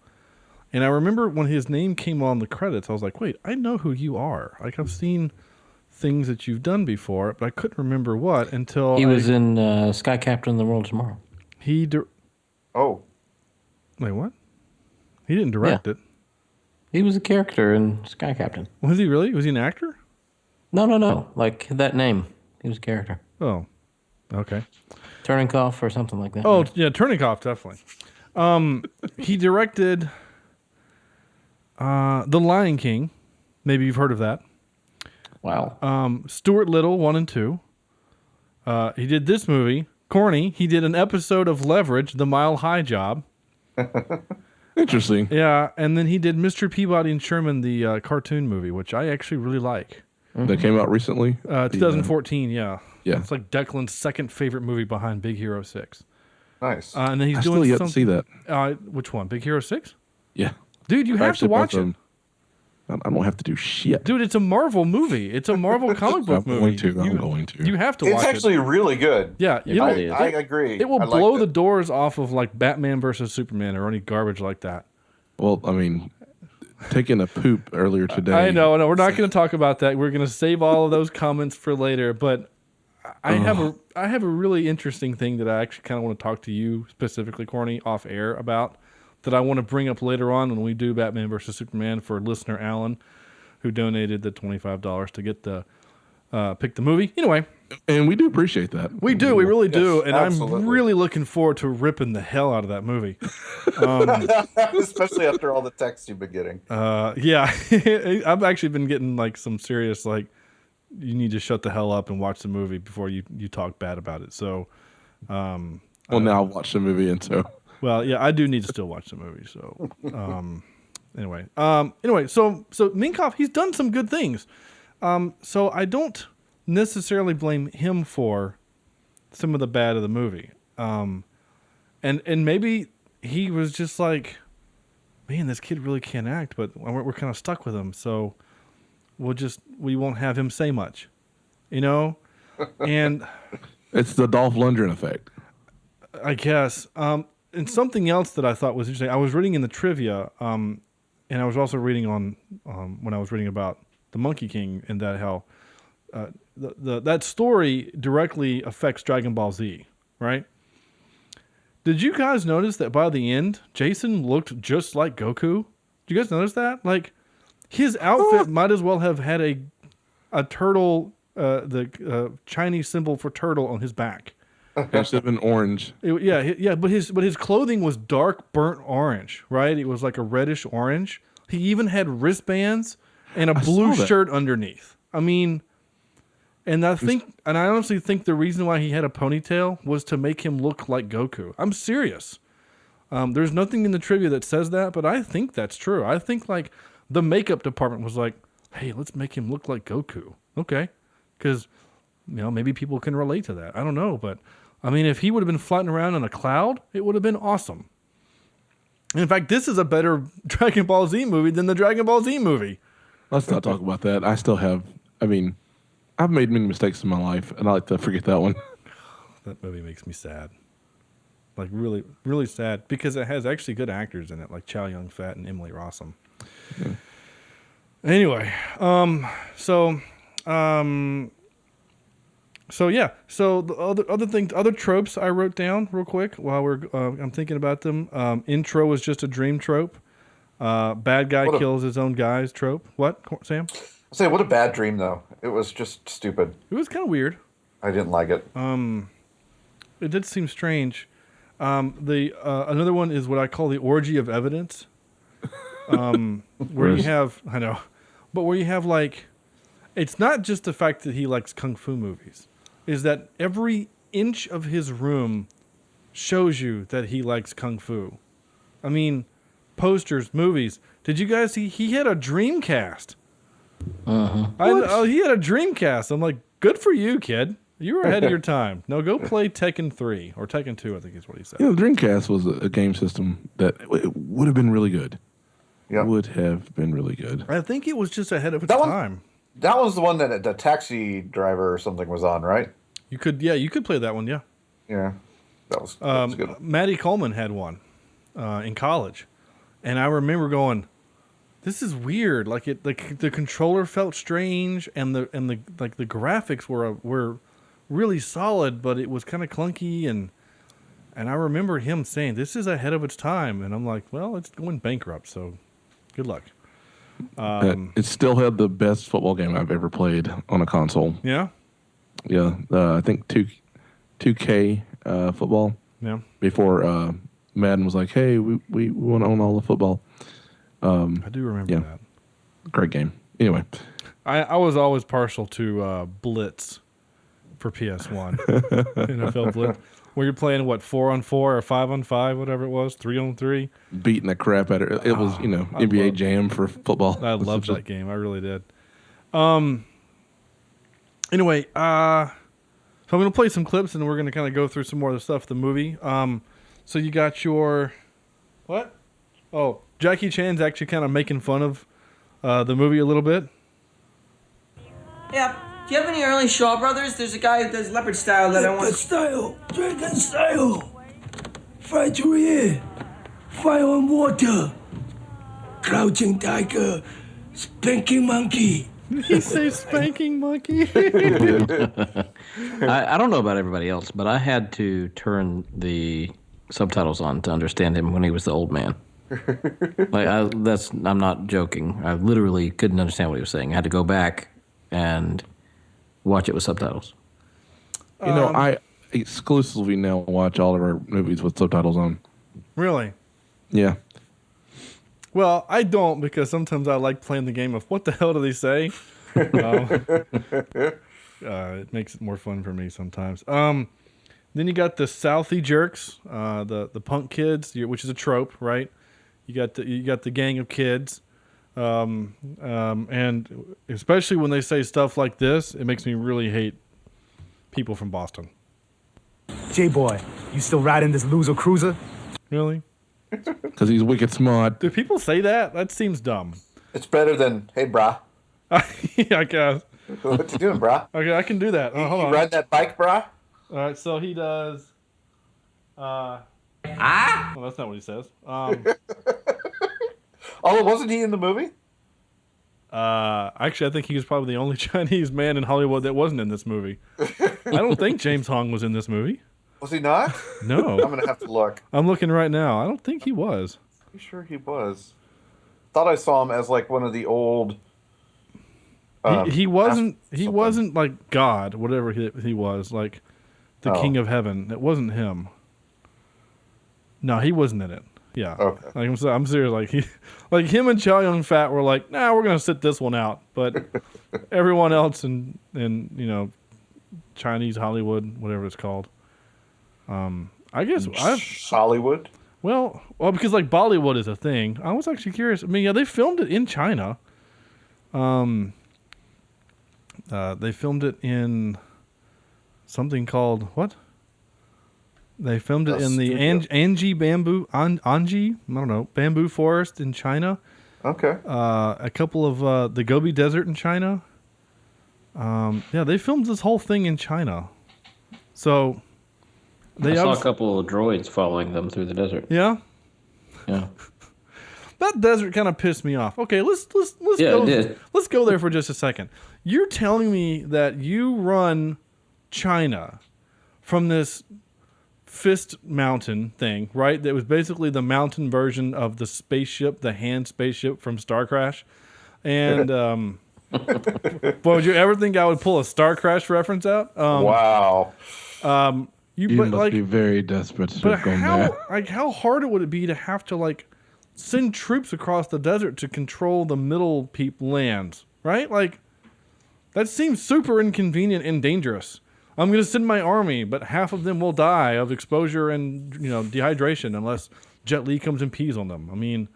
and I remember when his name came on the credits, I was like, wait, I know who you are. Like, I've seen things that you've done before, but I couldn't remember what until He was in Sky Captain of the World Tomorrow. Wait, what? He didn't direct it. He was a character in Sky Captain. Was he really? Was he an actor? No. Like that name. He was a character. Oh, okay. Turnikoff or something like that. Oh, yeah, Turnikoff, definitely. He directed The Lion King. Maybe you've heard of that. Wow. Stuart Little, 1 and 2. He did this movie, Corny. He did an episode of Leverage, The Mile High Job. Interesting. Yeah, and then he did Mr. Peabody and Sherman, the cartoon movie, which I actually really like. That came out recently. 2014, yeah. Yeah. It's like Declan's second favorite movie behind Big Hero 6. Nice. And then he's I doing still yet to see that. Which one? Big Hero 6? Yeah. Dude, you have to watch it. I don't have to do shit. Dude, it's a Marvel movie. It's a Marvel comic book movie. I'm going to. You have to It's watch it. It's actually really good. Yeah, I agree. It will I blow liked the doors off of like Batman versus Superman or any garbage like that. Well, I mean, taking a poop earlier today. I know. We're not going to talk about that. We're going to save all of those comments for later. But I have a really interesting thing that I actually kind of want to talk to you specifically, Corny, off air about that I want to bring up later on when we do Batman versus Superman for listener Alan, who donated the $25 to get the pick the movie. Anyway. And we do appreciate that. We do. We really do. Yes, and absolutely. I'm really looking forward to ripping the hell out of that movie. Especially after all the texts you've been getting. Yeah. I've actually been getting like some serious, like, you need to shut the hell up and watch the movie before you talk bad about it. So, well, now I've watched the movie, and so. Well, yeah, I do need to still watch the movie. So, anyway, so Minkoff, he's done some good things. So I don't necessarily blame him for some of the bad of the movie. And maybe he was just like, man, this kid really can't act, but we're kind of stuck with him. So we won't have him say much, and It's the Dolph Lundgren effect. I guess. And something else that I thought was interesting, I was reading in the trivia, and I was also reading on when I was reading about the Monkey King and that how that story directly affects Dragon Ball Z, right? Did you guys notice that by the end, Jason looked just like Goku? Did you guys notice that? Like, his outfit might as well have had a turtle, the Chinese symbol for turtle on his back. It should have been orange. But his clothing was dark burnt orange, right? It was like a reddish orange. He even had wristbands and a blue shirt underneath. I mean, and I honestly think the reason why he had a ponytail was to make him look like Goku. I'm serious. There's nothing in the trivia that says that, but I think that's true. I think like the makeup department was like, hey, let's make him look like Goku. Okay. Because, maybe people can relate to that. I don't know, but I mean, if he would have been floating around in a cloud, it would have been awesome. And in fact, this is a better Dragon Ball Z movie than the Dragon Ball Z movie. Let's not talk about that. I've made many mistakes in my life, and I like to forget that one. That movie makes me sad. Like, really, really sad, because it has actually good actors in it, like Chow Yun-fat and Emily Rossum. Yeah. Anyway, so the other tropes I wrote down real quick while I'm thinking about them. Intro is just a dream trope. Bad guy kills his own guys trope. What, Sam? I say, what a bad dream, though. It was just stupid. It was kind of weird. I didn't like it. It did seem strange. Another one is what I call the orgy of evidence. Where you have, I know, but where you have like, it's not just the fact that he likes kung fu movies, is that every inch of his room shows you that he likes kung fu. I mean, posters, movies. Did you guys see? He had a Dreamcast. He had a Dreamcast. I'm like, good for you, kid. You were ahead of your time. No, go play Tekken 3 or Tekken 2, I think is what he said. The Dreamcast was a game system that would have been really good. Yep. Would have been really good. I think it was just ahead of its time. That was the one that the taxi driver or something was on, right? You could play that one, yeah. Yeah, that was good. Maddie Coleman had one in college, and I remember going, "This is weird." Like the controller felt strange, and the graphics were really solid, but it was kind of clunky, and I remember him saying, "This is ahead of its time," and I'm like, "Well, it's going bankrupt, so good luck." It still had the best football game I've ever played on a console. Yeah. I think 2K football. Yeah. Before Madden was like, hey, we want to own all the football. I do remember that. Great game. Anyway. I was always partial to Blitz for PS1. NFL Blitz. Where you're playing, 4-on-4 or 5-on-5, whatever it was, 3-on-3. Beating the crap out of it. It was, NBA Jam for football. I loved that game. I really did. Anyway, so I'm going to play some clips, and we're going to kind of go through some more of the stuff, the movie. So you got your... What? Oh, Jackie Chan's actually kind of making fun of the movie a little bit. Yeah. Do you have any early Shaw Brothers? There's a guy who does leopard style that I want. Leopard style, dragon style. Fly through here. Fire on water. Crouching tiger. Spanking monkey. He says spanking monkey. I don't know about everybody else, but I had to turn the subtitles on to understand him when he was the old man. I'm not joking. I literally couldn't understand what he was saying. I had to go back and watch it with subtitles. I exclusively now watch all of our movies with subtitles on. Really? Yeah. Well, I don't, because sometimes I like playing the game of what the hell do they say? It makes it more fun for me sometimes. Then you got the Southie jerks, the punk kids, which is a trope, right? You got the gang of kids, and especially when they say stuff like this, it makes me really hate people from Boston. J-boy, you still riding this loser cruiser? Really? Because he's wicked smart. Do people say that? That seems dumb. It's better than, hey, brah. Yeah, I guess. What you doing, brah? Okay, I can do that. Hold You on. ride that bike, brah? All right, so he does. Well, that's not what he says. Oh, wasn't he in the movie? Actually, I think he was probably the only Chinese man in Hollywood that wasn't in this movie. I don't think James Hong was in this movie. Was he not? No. I'm going to have to look. I'm looking right now. I don't think he was. Pretty sure he was. Thought I saw him as like one of the old. He wasn't. He wasn't like God, whatever he was, like the King of Heaven. It wasn't him. No, he wasn't in it. Yeah. Okay. Like I'm serious. Like him and Chow Yun Fat were like, nah, we're gonna sit this one out. But everyone else in Chinese Hollywood, whatever it's called. I guess Hollywood. Well, because like Bollywood is a thing. I was actually curious. I mean, yeah, they filmed it in China. They filmed it in something called what? They filmed it in the Anji bamboo, Anji, I don't know, bamboo forest in China. Okay. A couple of the Gobi Desert in China. Yeah, they filmed this whole thing in China. So I saw a couple of droids following them through the desert. Yeah. Yeah. That desert kind of pissed me off. Okay, let's Yeah, go. it did. Let's go there for just a second. You're telling me that you run China from this fist mountain thing, right? That was basically the mountain version of the spaceship, the hand spaceship from Star Crash. And boy, would you ever think I would pull a Star Crash reference out? Wow. You must be very desperate to but have gone there. how hard would it be to have to like send troops across the desert to control the middle lands, right? Like that seems super inconvenient and dangerous. I'm going to send my army, but half of them will die of exposure and dehydration unless Jet Li comes and pees on them. I mean,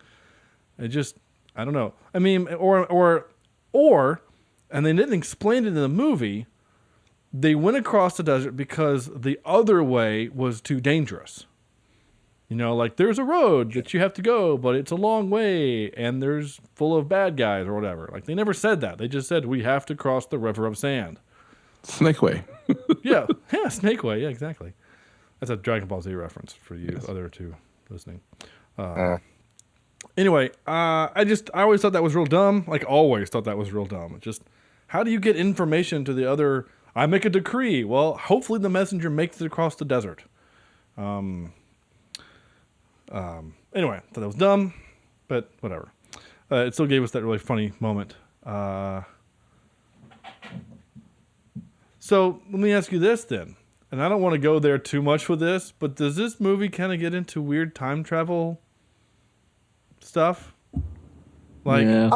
I don't know. I mean, or, and they didn't explain it in the movie. They went across the desert because the other way was too dangerous. Like there's a road that you have to go, but it's a long way and there's full of bad guys or whatever. Like they never said that. They just said we have to cross the river of sand. Snake Way. yeah, Snake Way. Yeah, exactly. That's a Dragon Ball Z reference for you other two listening. Anyway, I always thought that was real dumb. Like always thought that was real dumb. Just how do you get information to the other? I make a decree. Well, hopefully the messenger makes it across the desert. Anyway, I thought that was dumb, but whatever. It still gave us that really funny moment. So let me ask you this then, and I don't want to go there too much with this, but does this movie kind of get into weird time travel stuff? Like, Yeah.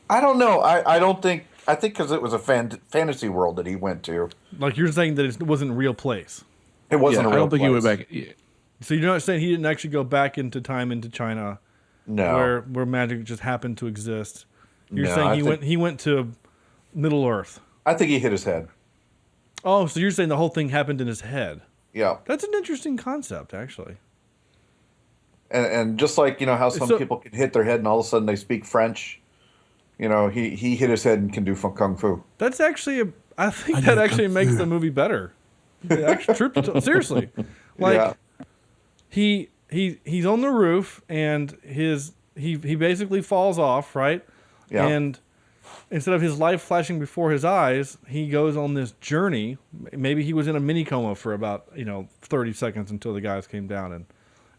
I don't know. I think because it was a fantasy world that he went to. like you're saying that it wasn't a real place. It wasn't a real I don't think he went place. back. Yeah. So you're not saying he didn't actually go back into time into China, No. where magic just happened to exist. You're No, saying he went to Middle Earth. I think he hit his head. Oh, so you're saying the whole thing happened in his head. Yeah. That's an interesting concept, actually. And just like, how some people can hit their head and all of a sudden they speak French, he hit his head and can do kung fu. That's actually I think that actually makes the movie better. Seriously. Like he's on the roof and he basically falls off, right? Yeah. And instead of his life flashing before his eyes, he goes on this journey. Maybe he was in a mini coma for about 30 seconds until the guys came down,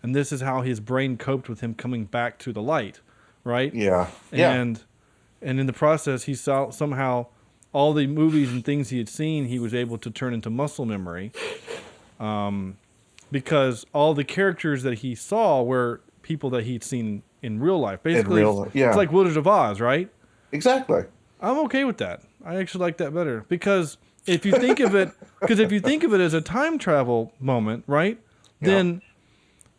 and this is how his brain coped with him coming back to the light, right? Yeah. And in the process, he saw somehow all the movies and things he had seen, he was able to turn into muscle memory, because all the characters that he saw were people that he'd seen in real life. Basically, it's like Wizard of Oz, right? Exactly. I'm okay with that. I actually like that better because if you think of it, as a time travel moment, right? Then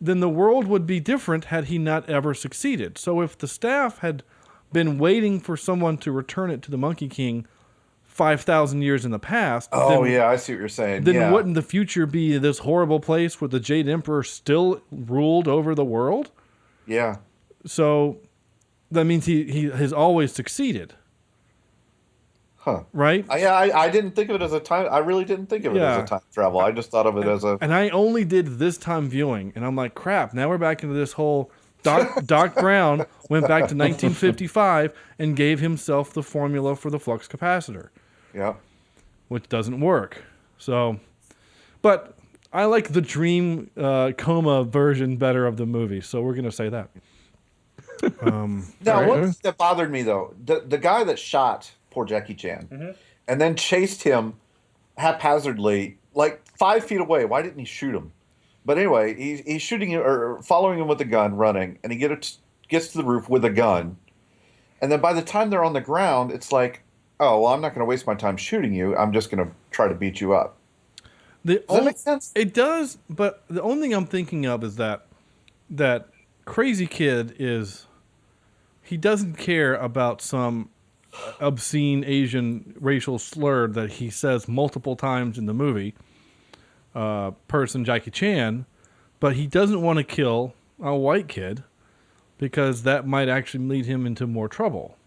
the world would be different had he not ever succeeded. So if the staff had been waiting for someone to return it to the Monkey King 5,000 years in the past. Oh, yeah, I see what you're saying. Then wouldn't the future be this horrible place where the Jade Emperor still ruled over the world? Yeah. So that means he has always succeeded. Huh. Right? I didn't think of it as a time. I really didn't think of it as a time travel. I just thought of it as a. And I only did this time viewing, and I'm like, crap. Now we're back into this whole. Doc Brown went back to 1955 and gave himself the formula for the flux capacitor. Yeah. Which doesn't work. So, but I like the dream coma version better of the movie, so we're gonna say that. Now, one thing that bothered me though, the guy that shot poor Jackie Chan, and then chased him haphazardly, like 5 feet away. Why didn't he shoot him? But anyway, he's shooting him or following him with a gun, running, and he gets to the roof with a gun. And then by the time they're on the ground, it's like, oh, well, I'm not going to waste my time shooting you. I'm just going to try to beat you up. Does that make sense? It does, but the only thing I'm thinking of is that crazy kid he doesn't care about some obscene Asian racial slur that he says multiple times in the movie. Person Jackie Chan, but he doesn't want to kill a white kid because that might actually lead him into more trouble.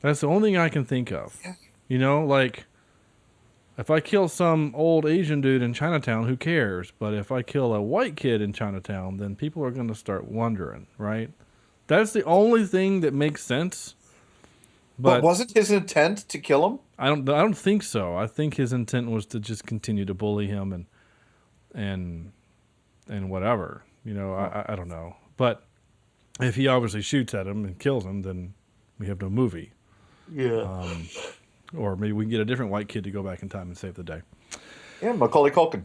That's the only thing I can think of. Like if I kill some old Asian dude in Chinatown, who cares? But if I kill a white kid in Chinatown, then people are going to start wondering, right? That's the only thing that makes sense. But wasn't his intent to kill him? I don't think so. I think his intent was to just continue to bully him and whatever. I don't know. But if he obviously shoots at him and kills him, then we have no movie. Yeah. Or maybe we can get a different white kid to go back in time and save the day. Yeah, Macaulay Culkin.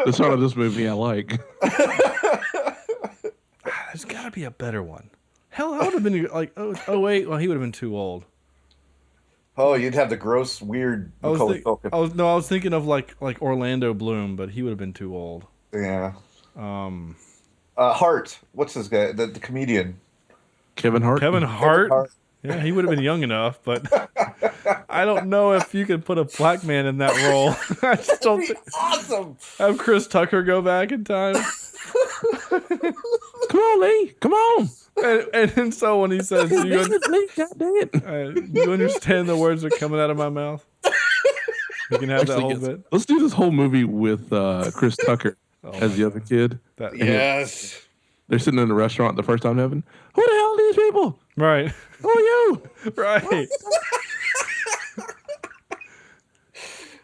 The start of this movie I like. There's got to be a better one. Hell, I would have been like, wait, well, he would have been too old. Oh, you'd have the gross, weird Macaulay Culkin. I was thinking of like Orlando Bloom, but he would have been too old. Yeah. Hart. What's this guy? The comedian. Kevin Hart. Kevin Hart. Yeah, he would have been young enough, but I don't know if you could put a black man in that role. I just don't think. Awesome. Have Chris Tucker go back in time. Come on, Lee. Come on. And so when he says, you understand the words that are coming out of my mouth? You can have that whole bit. Let's do this whole movie with Chris Tucker as the other kid. Yes. They're sitting in a restaurant the first time in heaven. Who the hell are these people? Right. Who are you? Right.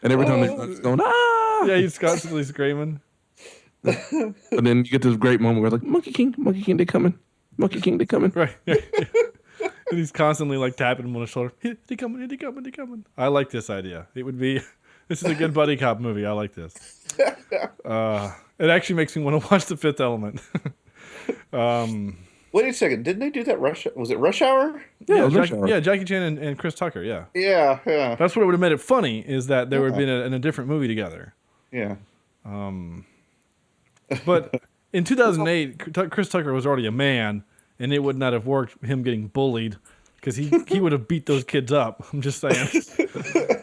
And every time he's going, ah! Yeah, he's constantly screaming. And then you get this great moment where it's like, Monkey King, they coming. Monkey King, they coming. Right. And he's constantly like tapping him on the shoulder. He coming. I like this idea. It would be. This is a good buddy cop movie. I like this. It actually makes me want to watch The Fifth Element. Wait a second. Didn't they do that Was it Rush Hour? Yeah, Rush Hour. Yeah, Jackie Chan and Chris Tucker. Yeah. Yeah. That's what would have made it funny is that they would have been in a different movie together. Yeah. But in 2008, Chris Tucker was already a man, and it would not have worked him getting bullied because he would have beat those kids up. I'm just saying.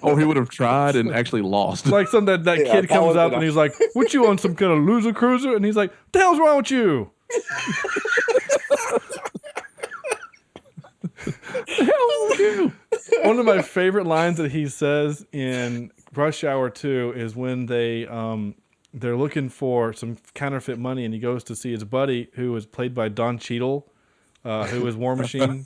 Or he would have tried and actually lost. Like that kid comes up and he's like, "What you on, some kind of loser cruiser?" And he's like, "What the hell's wrong with you?" One of my favorite lines that he says in Rush Hour 2 is when they're looking for some counterfeit money, and he goes to see his buddy who was played by Don Cheadle, who was War Machine,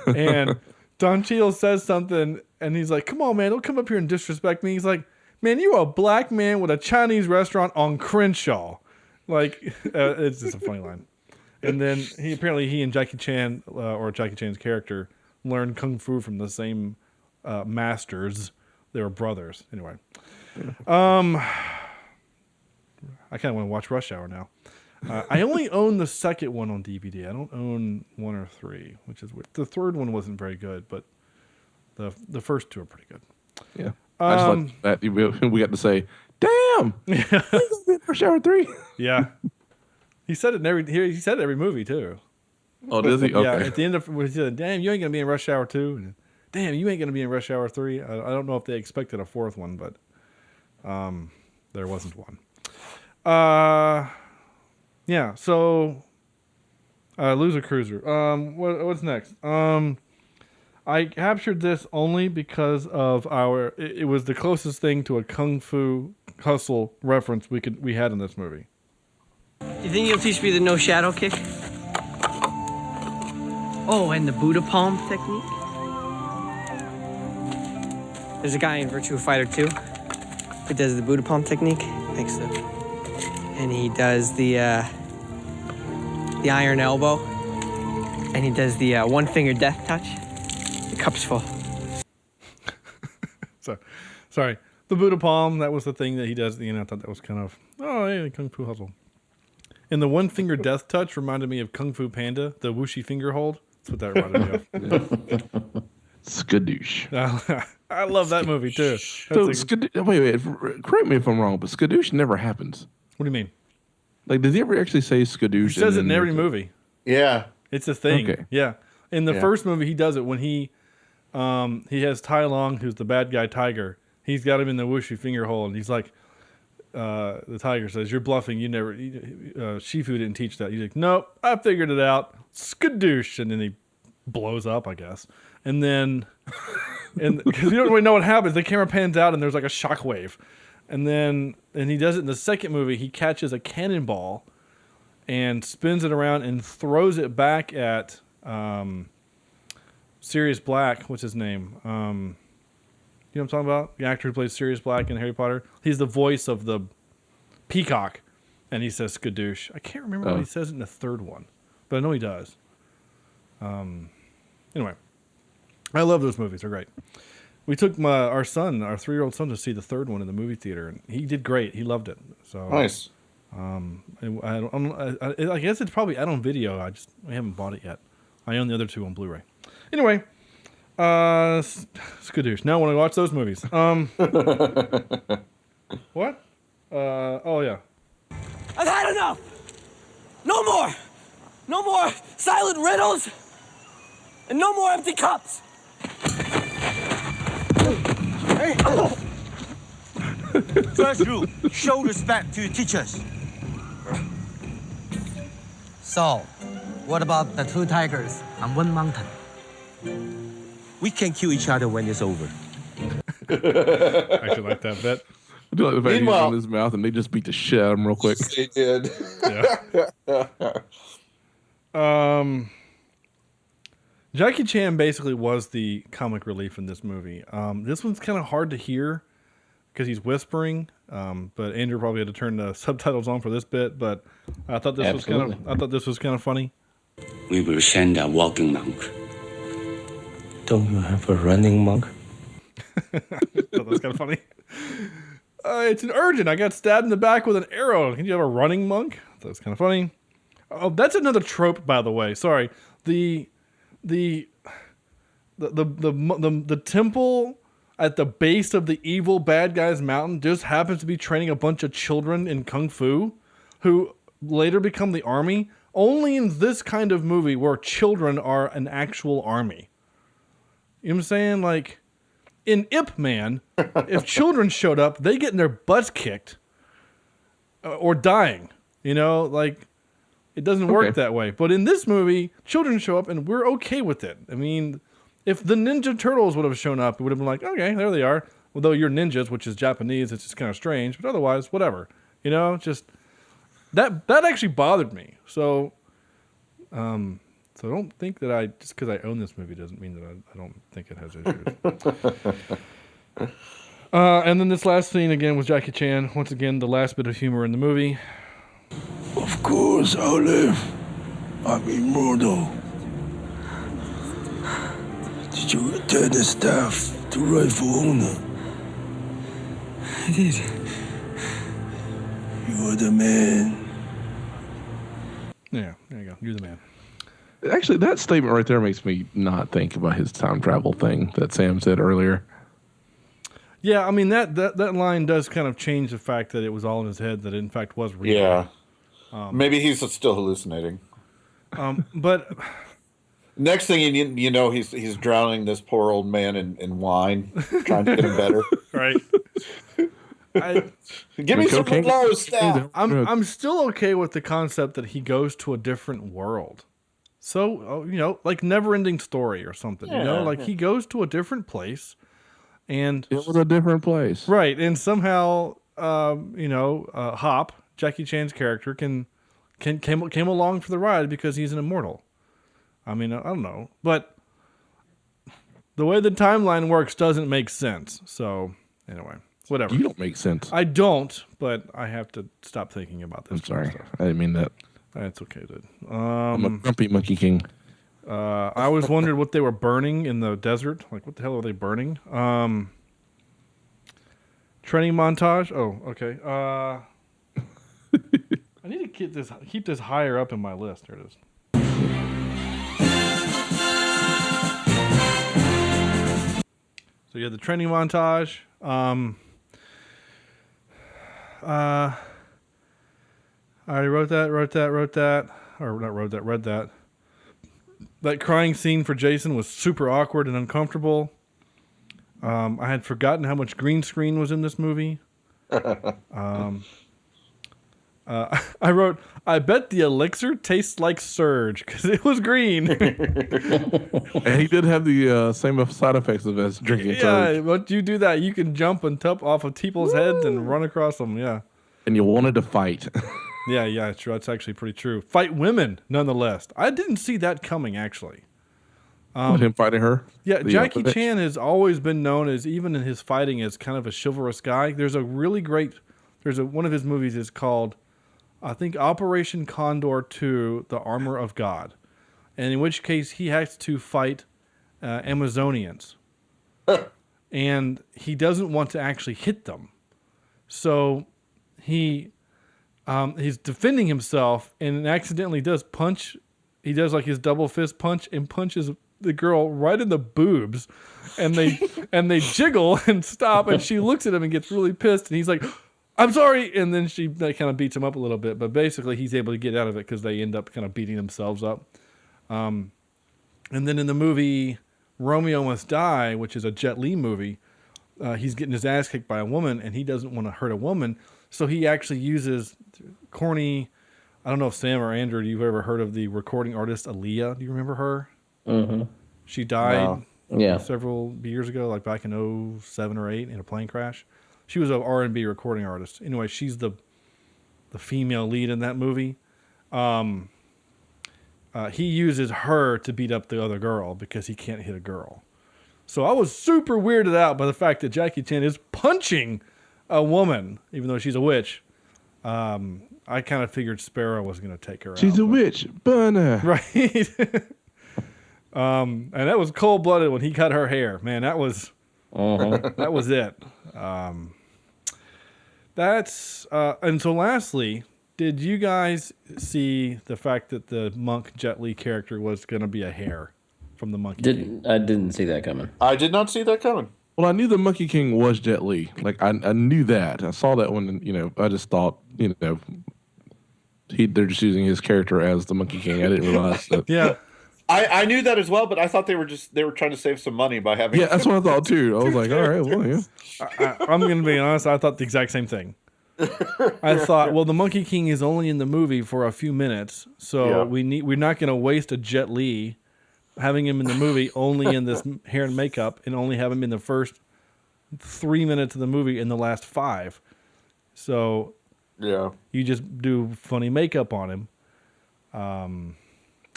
and Don Cheadle says something, and he's like, "Come on, man, don't come up here and disrespect me." He's like, "Man, you're a black man with a Chinese restaurant on Crenshaw." Like, it's just a funny line. And then he and Jackie Chan, or Jackie Chan's character, learned kung fu from the same masters. They were brothers. Anyway, I kind of want to watch Rush Hour now. I only own the second one on DVD. I don't own 1 or 3, which is weird. The third one wasn't very good, but the first 2 are pretty good. Yeah, I just like that we got to say, "Damn, Rush Hour 3." Yeah, he said it in every movie too. Oh, does he? Okay. Yeah, at the end of when he said, "Damn, you ain't gonna be in Rush Hour 2," and "Damn, you ain't gonna be in Rush Hour 3." I don't know if they expected a 4th one, but there wasn't one. Yeah. So, Loser Cruiser. What's next? I captured this only because of it was the closest thing to a Kung Fu Hustle reference we had in this movie. You think you'll teach me the no shadow kick? Oh, and the Buddha palm technique? There's a guy in Virtua Fighter 2 who does the Buddha palm technique. I think so. And he does the iron elbow. And he does the one-finger death touch. The cup's full. Sorry. The Buddha palm, that was the thing that he does. I thought that was kind of, hey, Kung Fu Hustle. And the one-finger death touch reminded me of Kung Fu Panda, the whooshy finger hold. That's what that reminded me of. Skadoosh. I love that movie, too. Wait, correct me if I'm wrong, but skadoosh never happens. What do you mean? Like, does he ever actually say skadoosh? He says it in every movie. Yeah. It's a thing. Okay. Yeah. In the first movie, he does it when he has Tai Long, who's the bad guy tiger. He's got him in the whooshy finger hole, and he's like, the tiger says, "You're bluffing. You never, Shifu didn't teach that." He's like, "Nope, I figured it out. Skadoosh." And then he blows up, I guess. And then, because you don't really know what happens, the camera pans out, and there's like a shockwave. And he does it in the second movie. He catches a cannonball and spins it around and throws it back at Sirius Black. What's his name? You know what I'm talking about? The actor who plays Sirius Black in Harry Potter. He's the voice of the peacock, and he says skadoosh. I can't remember what he says in the third one, but I know he does. Anyway, I love those movies. They're great. We took our 3-year-old son, to see the third one in the movie theater, and he did great. He loved it. So nice. I guess it's probably out on video. I haven't bought it yet. I own the other 2 on Blu-ray. Anyway, skadoosh. Now I want to watch those movies. What? Oh yeah. I've had enough. No more. No more silent riddles. And no more empty cups. First rule, show respect to your teachers. So, what about the 2 tigers on one mountain? We can kill each other when it's over. I actually like that bit. I do like the fact he's in his mouth and they just beat the shit out of him real quick. They did. Yeah. Jackie Chan basically was the comic relief in this movie. This one's kind of hard to hear because he's whispering. But Andrew probably had to turn the subtitles on for this bit. But I thought this was kind of funny. We will send a walking monk Don't you have a running monk? That's kind of funny. It's an urgent. I got stabbed in the back with an arrow. Can you have a running monk? That's kind of funny. Oh, that's another trope, by the way. Sorry. The temple at the base of the evil bad guy's mountain just happens to be training a bunch of children in kung fu who later become the army. Only in this kind of movie where children are an actual army. You know what I'm saying? Like, in Ip Man, if children showed up, they getting their butts kicked or dying. You know, like, it doesn't work that way. But in this movie, children show up and we're okay with it. I mean, if the Ninja Turtles would have shown up, it would have been like, okay, there they are. Although you're ninjas, which is Japanese, it's just kind of strange. But otherwise, whatever. You know, just that actually bothered me. So don't think that just because I own this movie doesn't mean that I don't think it has issues. And then this last scene again with Jackie Chan. Once again, the last bit of humor in the movie. Of course, I'll live. I'm immortal. Did you return the staff to rightful owner? I did. You are the man. Yeah, there you go. You're the man. Actually, that statement right there makes me not think about his time travel thing that Sam said earlier. Yeah, I mean, that line does kind of change the fact that it was all in his head, that it in fact was real. Yeah. Maybe he's still hallucinating. But next thing you know, he's drowning this poor old man in wine, trying to get him better. Right. Give me some low staff. I'm still okay with the concept that he goes to a different world. So, you know, like Never-Ending Story or something. You know, like he goes to a different place, and it was a different place, right? And somehow, Hop, Jackie Chan's character, came along for the ride because he's an immortal. I mean, I don't know, but the way the timeline works doesn't make sense. So, anyway. Whatever. You don't make sense. I don't, but I have to stop thinking about this. I'm sorry. I didn't mean that. That's okay, dude. I'm a grumpy monkey king. I always wondered what they were burning in the desert. Like, what the hell are they burning? Training montage. Oh, okay. I need to keep this higher up in my list. There it is. So you have the training montage. I already read that. That crying scene for Jason was super awkward and uncomfortable. I had forgotten how much green screen was in this movie. I wrote, I bet the elixir tastes like Surge because it was green. And he did have the same side effects as drinking Surge. Yeah, once you do that, you can jump and tap off of people's heads and run across them. Yeah. And you wanted to fight. Yeah, true. That's actually pretty true. Fight women, nonetheless. I didn't see that coming, actually. Him fighting her? Yeah, Jackie Chan has always been known as, even in his fighting, as kind of a chivalrous guy. There's a really great, one of his movies is called, I think, Operation Condor 2, The Armor of God. And in which case he has to fight Amazonians. And he doesn't want to actually hit them. So he's defending himself and accidentally does punch. He does like his double fist punch and punches the girl right in the boobs, and they jiggle and stop, and she looks at him and gets really pissed, and he's like, "I'm sorry," and then she kind of beats him up a little bit, but basically he's able to get out of it because they end up kind of beating themselves up. And then in the movie Romeo Must Die, which is a Jet Li movie, he's getting his ass kicked by a woman, and he doesn't want to hurt a woman, so he actually uses corny. I don't know if Sam or Andrew, you've ever heard of the recording artist Aaliyah? Do you remember her? Mm-hmm. She died Yeah. several years ago, like back in 07 or 08 in a plane crash. She was an R&B recording artist. Anyway, she's the female lead in that movie. He uses her to beat up the other girl because he can't hit a girl. So I was super weirded out by the fact that Jackie Chan is punching a woman, even though she's a witch. I kind of figured Sparrow was going to take her out. She's a witch. Burn her. Right. And that was cold-blooded when he cut her hair. Man, that was that was it. And so lastly, did you guys see the fact that the monk Jet Li character was going to be a hare from the Monkey King? I didn't see that coming. I did not see that coming. Well, I knew the Monkey King was Jet Li. Like I knew that. I saw that one. I just thought, they're just using his character as the Monkey King. I didn't realize that. Yeah. I knew that as well, but I thought they were trying to save some money by having. Yeah, that's what I thought too. I was like, all right, well, yeah. I'm going to be honest. I thought the exact same thing. I thought, well, the Monkey King is only in the movie for a few minutes, so we're not going to waste a Jet Li having him in the movie only in this hair and makeup, and only have him in the first 3 minutes of the movie in the last 5. So you just do funny makeup on him.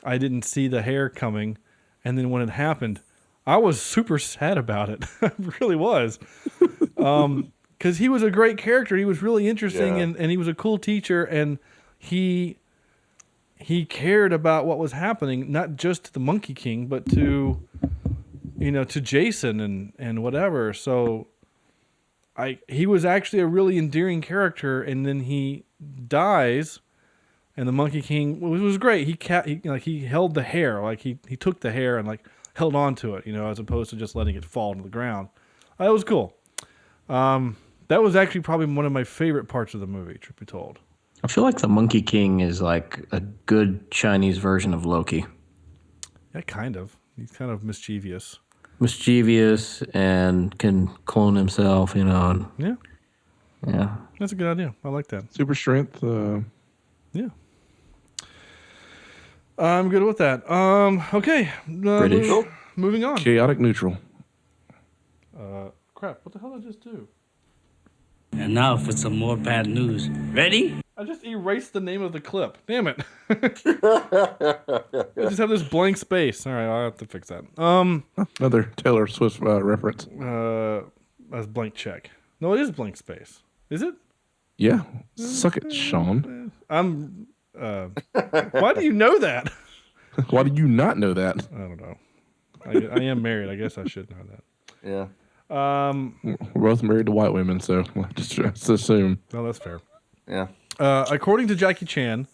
I didn't see the hair coming, and then when it happened, I was super sad about it. I really was. Because he was a great character. He was really interesting, and he was a cool teacher, and he cared about what was happening, not just to the Monkey King, but to Jason and whatever. So he was actually a really endearing character, and then he dies, and the Monkey King was great. He held the hair, like he took the hair and like held on to it, as opposed to just letting it fall to the ground. It was cool. That was actually probably one of my favorite parts of the movie, truth be told. I feel like the Monkey King is like a good Chinese version of Loki. Yeah, kind of. He's kind of mischievous. And can clone himself, and yeah. That's a good idea. I like that. Super strength. Yeah. I'm good with that. Okay. British. Moving on. Chaotic neutral. Crap. What the hell did I just do? And now for some more bad news. Ready? I just erased the name of the clip. Damn it. I just have this blank space. All right, I'll have to fix that. Another Taylor Swift reference. That's blank check. No, it is blank space. Is it? Yeah. Suck it, Sean. Why do you know that? Why do you not know that? I don't know. I am married. I guess I should know that. Yeah. We're both married to white women, so just assume. No, that's fair. Yeah. According to Jackie Chan,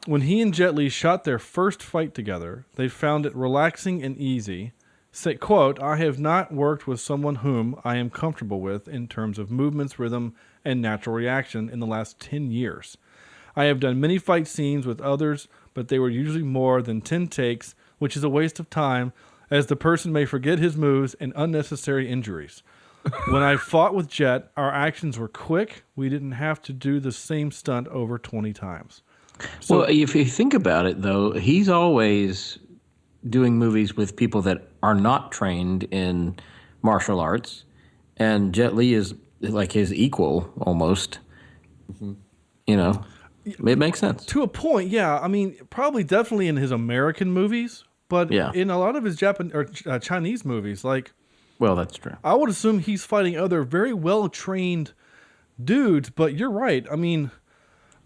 when he and Jet Li shot their first fight together, they found it relaxing and easy. Say, quote, "I have not worked with someone whom I am comfortable with in terms of movements, rhythm, and natural reaction in the last 10 years. I have done many fight scenes with others, but they were usually more than 10 takes, which is a waste of time, as the person may forget his moves and unnecessary injuries. When I fought with Jet, our actions were quick. We didn't have to do the same stunt over 20 times. So, well, if you think about it, though, he's always doing movies with people that are not trained in martial arts, and Jet Li is like his equal almost. Mm-hmm. It makes sense. To a point, yeah. I mean, probably definitely in his American movies, but in a lot of his Chinese movies, like... Well, that's true. I would assume he's fighting other very well-trained dudes, but you're right. I mean,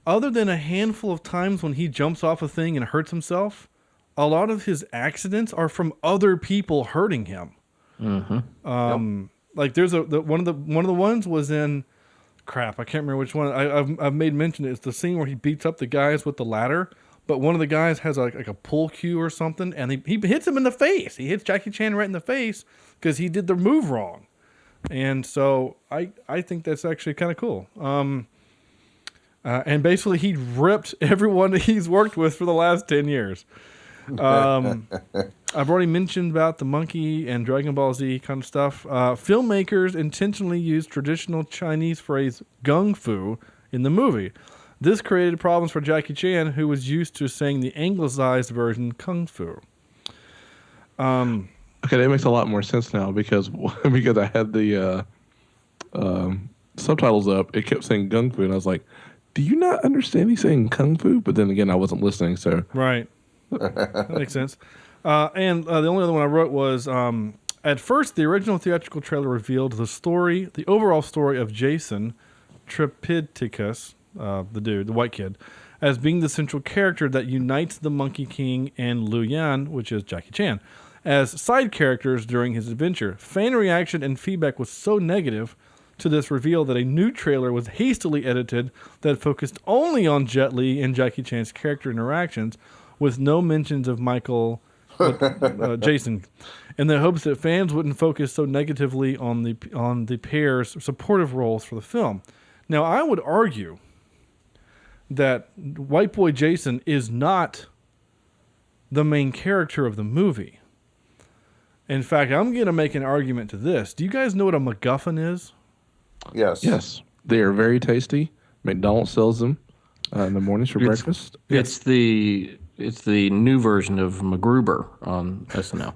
other than a handful of times when he jumps off a thing and hurts himself, a lot of his accidents are from other people hurting him. Mm-hmm. Like there's one of the ones was in... Crap, I can't remember which one. I've made mention. It's the scene where he beats up the guys with the ladder, but one of the guys has like a pull cue or something, and he hits him in the face. He hits Jackie Chan right in the face because he did the move wrong. And so I think that's actually kind of cool. And basically he ripped everyone that he's worked with for the last 10 years. I've already mentioned about the monkey and Dragon Ball Z kind of stuff. Filmmakers intentionally used traditional Chinese phrase gung fu in the movie. This created problems for Jackie Chan, who was used to saying the anglicized version kung fu. Okay, that makes a lot more sense now because I had the subtitles up. It kept saying gung fu, and I was like, "Do you not understand he's saying kung fu?" But then again, I wasn't listening, so right. That makes sense. And the only other one I wrote was, at first, the original theatrical trailer revealed the overall story of Jason Triptychus, the white kid, as being the central character that unites the Monkey King and Liu Yan, which is Jackie Chan, as side characters during his adventure. Fan reaction and feedback was so negative to this reveal that a new trailer was hastily edited that focused only on Jet Li and Jackie Chan's character interactions, with no mentions of Jason, in the hopes that fans wouldn't focus so negatively on the pair's supportive roles for the film. Now, I would argue that White Boy Jason is not the main character of the movie. In fact, I'm going to make an argument to this. Do you guys know what a MacGuffin is? Yes. Yes. They are very tasty. McDonald's sells them in the mornings for breakfast. It's the new version of MacGruber on SNL.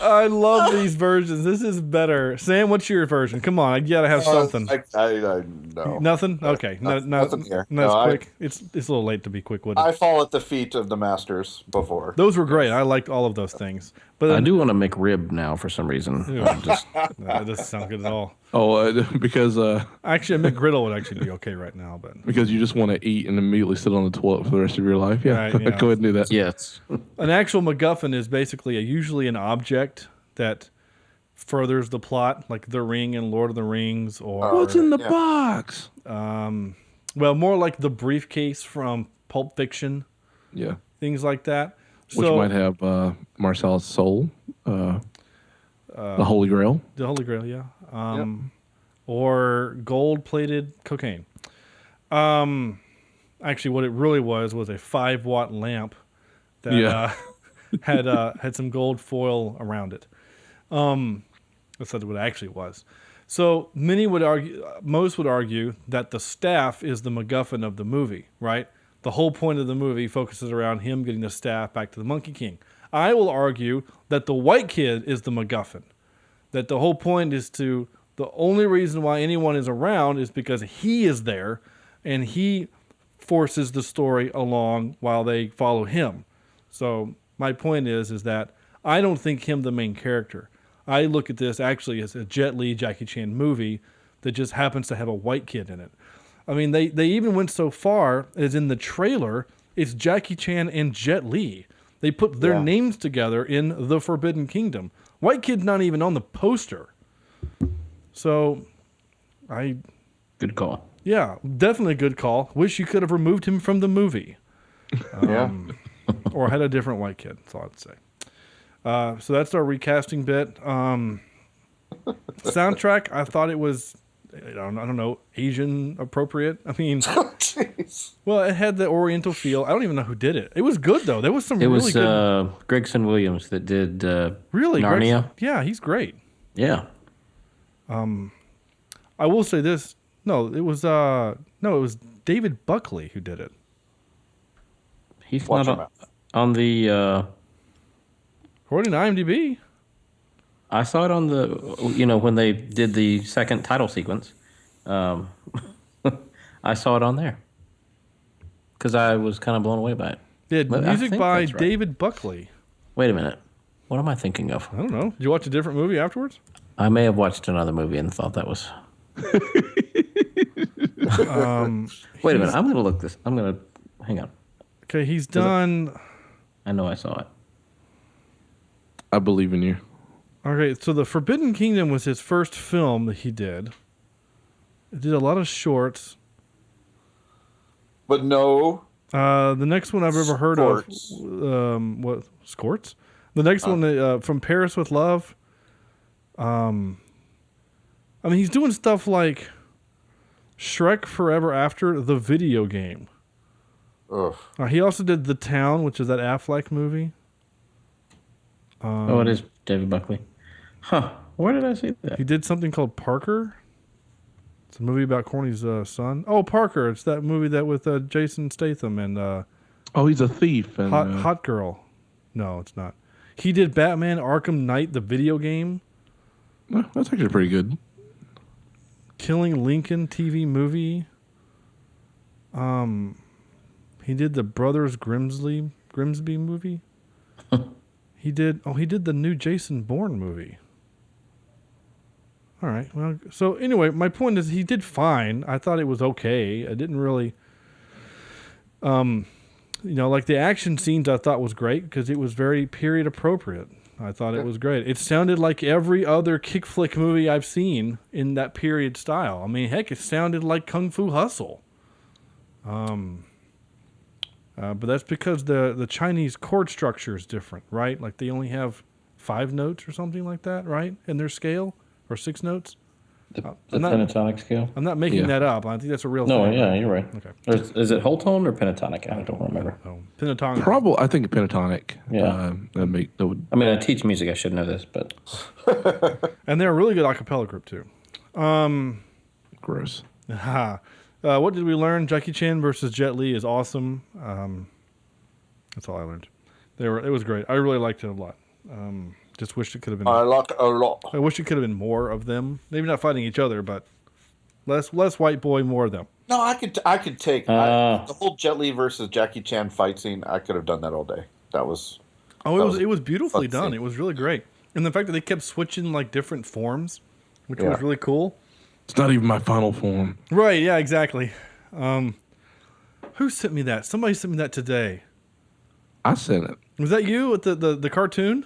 I love these versions. This is better. Sam, what's your version? Come on, I gotta have something. I no. Nothing? Okay. Nothing here. That's No, quick. It's a little late to be quick-witted. I fall at the feet of the masters before. Those were great. I liked all of those things. But I do want to make rib now for some reason. That doesn't sound good at all. Oh, because actually, a McGriddle would actually be okay right now, but because you just want to eat and immediately sit on the toilet for the rest of your life. Yeah, Right, yeah. Go ahead and do that. Yes. An actual MacGuffin is basically usually an object that furthers the plot, like The Ring and Lord of the Rings, or What's in the box? Well, more like the briefcase from Pulp Fiction. Yeah, things like that. Which might have Marcellus Soul, the Holy Grail. The Holy Grail, yeah. Or gold-plated cocaine. Actually, what it really was a 5-watt lamp that had some gold foil around it. That's what it actually was. So most would argue that the staff is the MacGuffin of the movie, right? The whole point of the movie focuses around him getting the staff back to the Monkey King. I will argue that the white kid is the MacGuffin. That the whole point is the only reason why anyone is around is because he is there and he forces the story along while they follow him. So my point is that I don't think him the main character. I look at this actually as a Jet Li, Jackie Chan movie that just happens to have a white kid in it. I mean, they even went so far as in the trailer, it's Jackie Chan and Jet Li. They put their names together in the Forbidden Kingdom. White kid's not even on the poster. So, Good call. Yeah, definitely a good call. Wish you could have removed him from the movie. Or had a different white kid, that's all I'd say. So that's our recasting bit. Soundtrack, I thought it was, I don't know, Asian appropriate. I mean, well, it had the Oriental feel. I don't even know who did it. It was good though. There was some really good. It was Gregson Williams that did really Narnia. Yeah, he's great. Yeah. I will say this. No, it was David Buckley who did it. He's not on the. According to IMDb. I saw it on the, when they did the second title sequence. I saw it on there. Because I was kind of blown away by it. Yeah, music by David Buckley. Wait a minute. What am I thinking of? I don't know. Did you watch a different movie afterwards? I may have watched another movie and thought that was... Wait a minute. I'm going to look this. Hang on. Okay, he's done... I know I saw it. I believe in you. Okay, so The Forbidden Kingdom was his first film that he did. He did a lot of shorts. But no. The next one I've ever heard of... what? Skorts? The next one, From Paris with Love. I mean, he's doing stuff like Shrek Forever After, the video game. Ugh. He also did The Town, which is that Affleck movie. It is David Buckley. Huh. Where did I see that? He did something called Parker. It's a movie about Corny's son. Oh, Parker. It's that movie that with Jason Statham and... he's a thief. And, Hot Girl. No, it's not. He did Batman Arkham Knight, the video game. That's actually pretty good. Killing Lincoln TV movie. He did the Brothers Grimsby movie. He did the new Jason Bourne movie. All right. Well, so anyway, my point is he did fine. I thought it was okay. I didn't really, like the action scenes I thought was great because it was very period appropriate. I thought it was great. It sounded like every other kick flick movie I've seen in that period style. I mean, heck, it sounded like Kung Fu Hustle. But that's because the Chinese chord structure is different, right? Like they only have 5 notes or something like that, right? In their scale, or 6 notes. The pentatonic scale. I'm not making that up. I think that's a real no, thing. No, yeah, right? you're right. Okay. Is it whole tone or pentatonic? I don't remember. Pentatonic. Probably, I think pentatonic. Yeah. I mean, I teach music. I should know this, but. And they're a really good a cappella group too. Gross. What did we learn? Jackie Chan versus Jet Li is awesome. That's all I learned. It was great. I really liked it a lot. Just wished it could have been. I like it a lot. I wish it could have been more of them. Maybe not fighting each other, but less white boy, more of them. No, I could take the whole Jet Li versus Jackie Chan fight scene. I could have done that all day. That was. It was beautifully done. Scene. It was really great, and the fact that they kept switching like different forms, which was really cool. It's not even my final form. Right? Yeah, exactly. Who sent me that? Somebody sent me that today. I sent it. Was that you with the cartoon?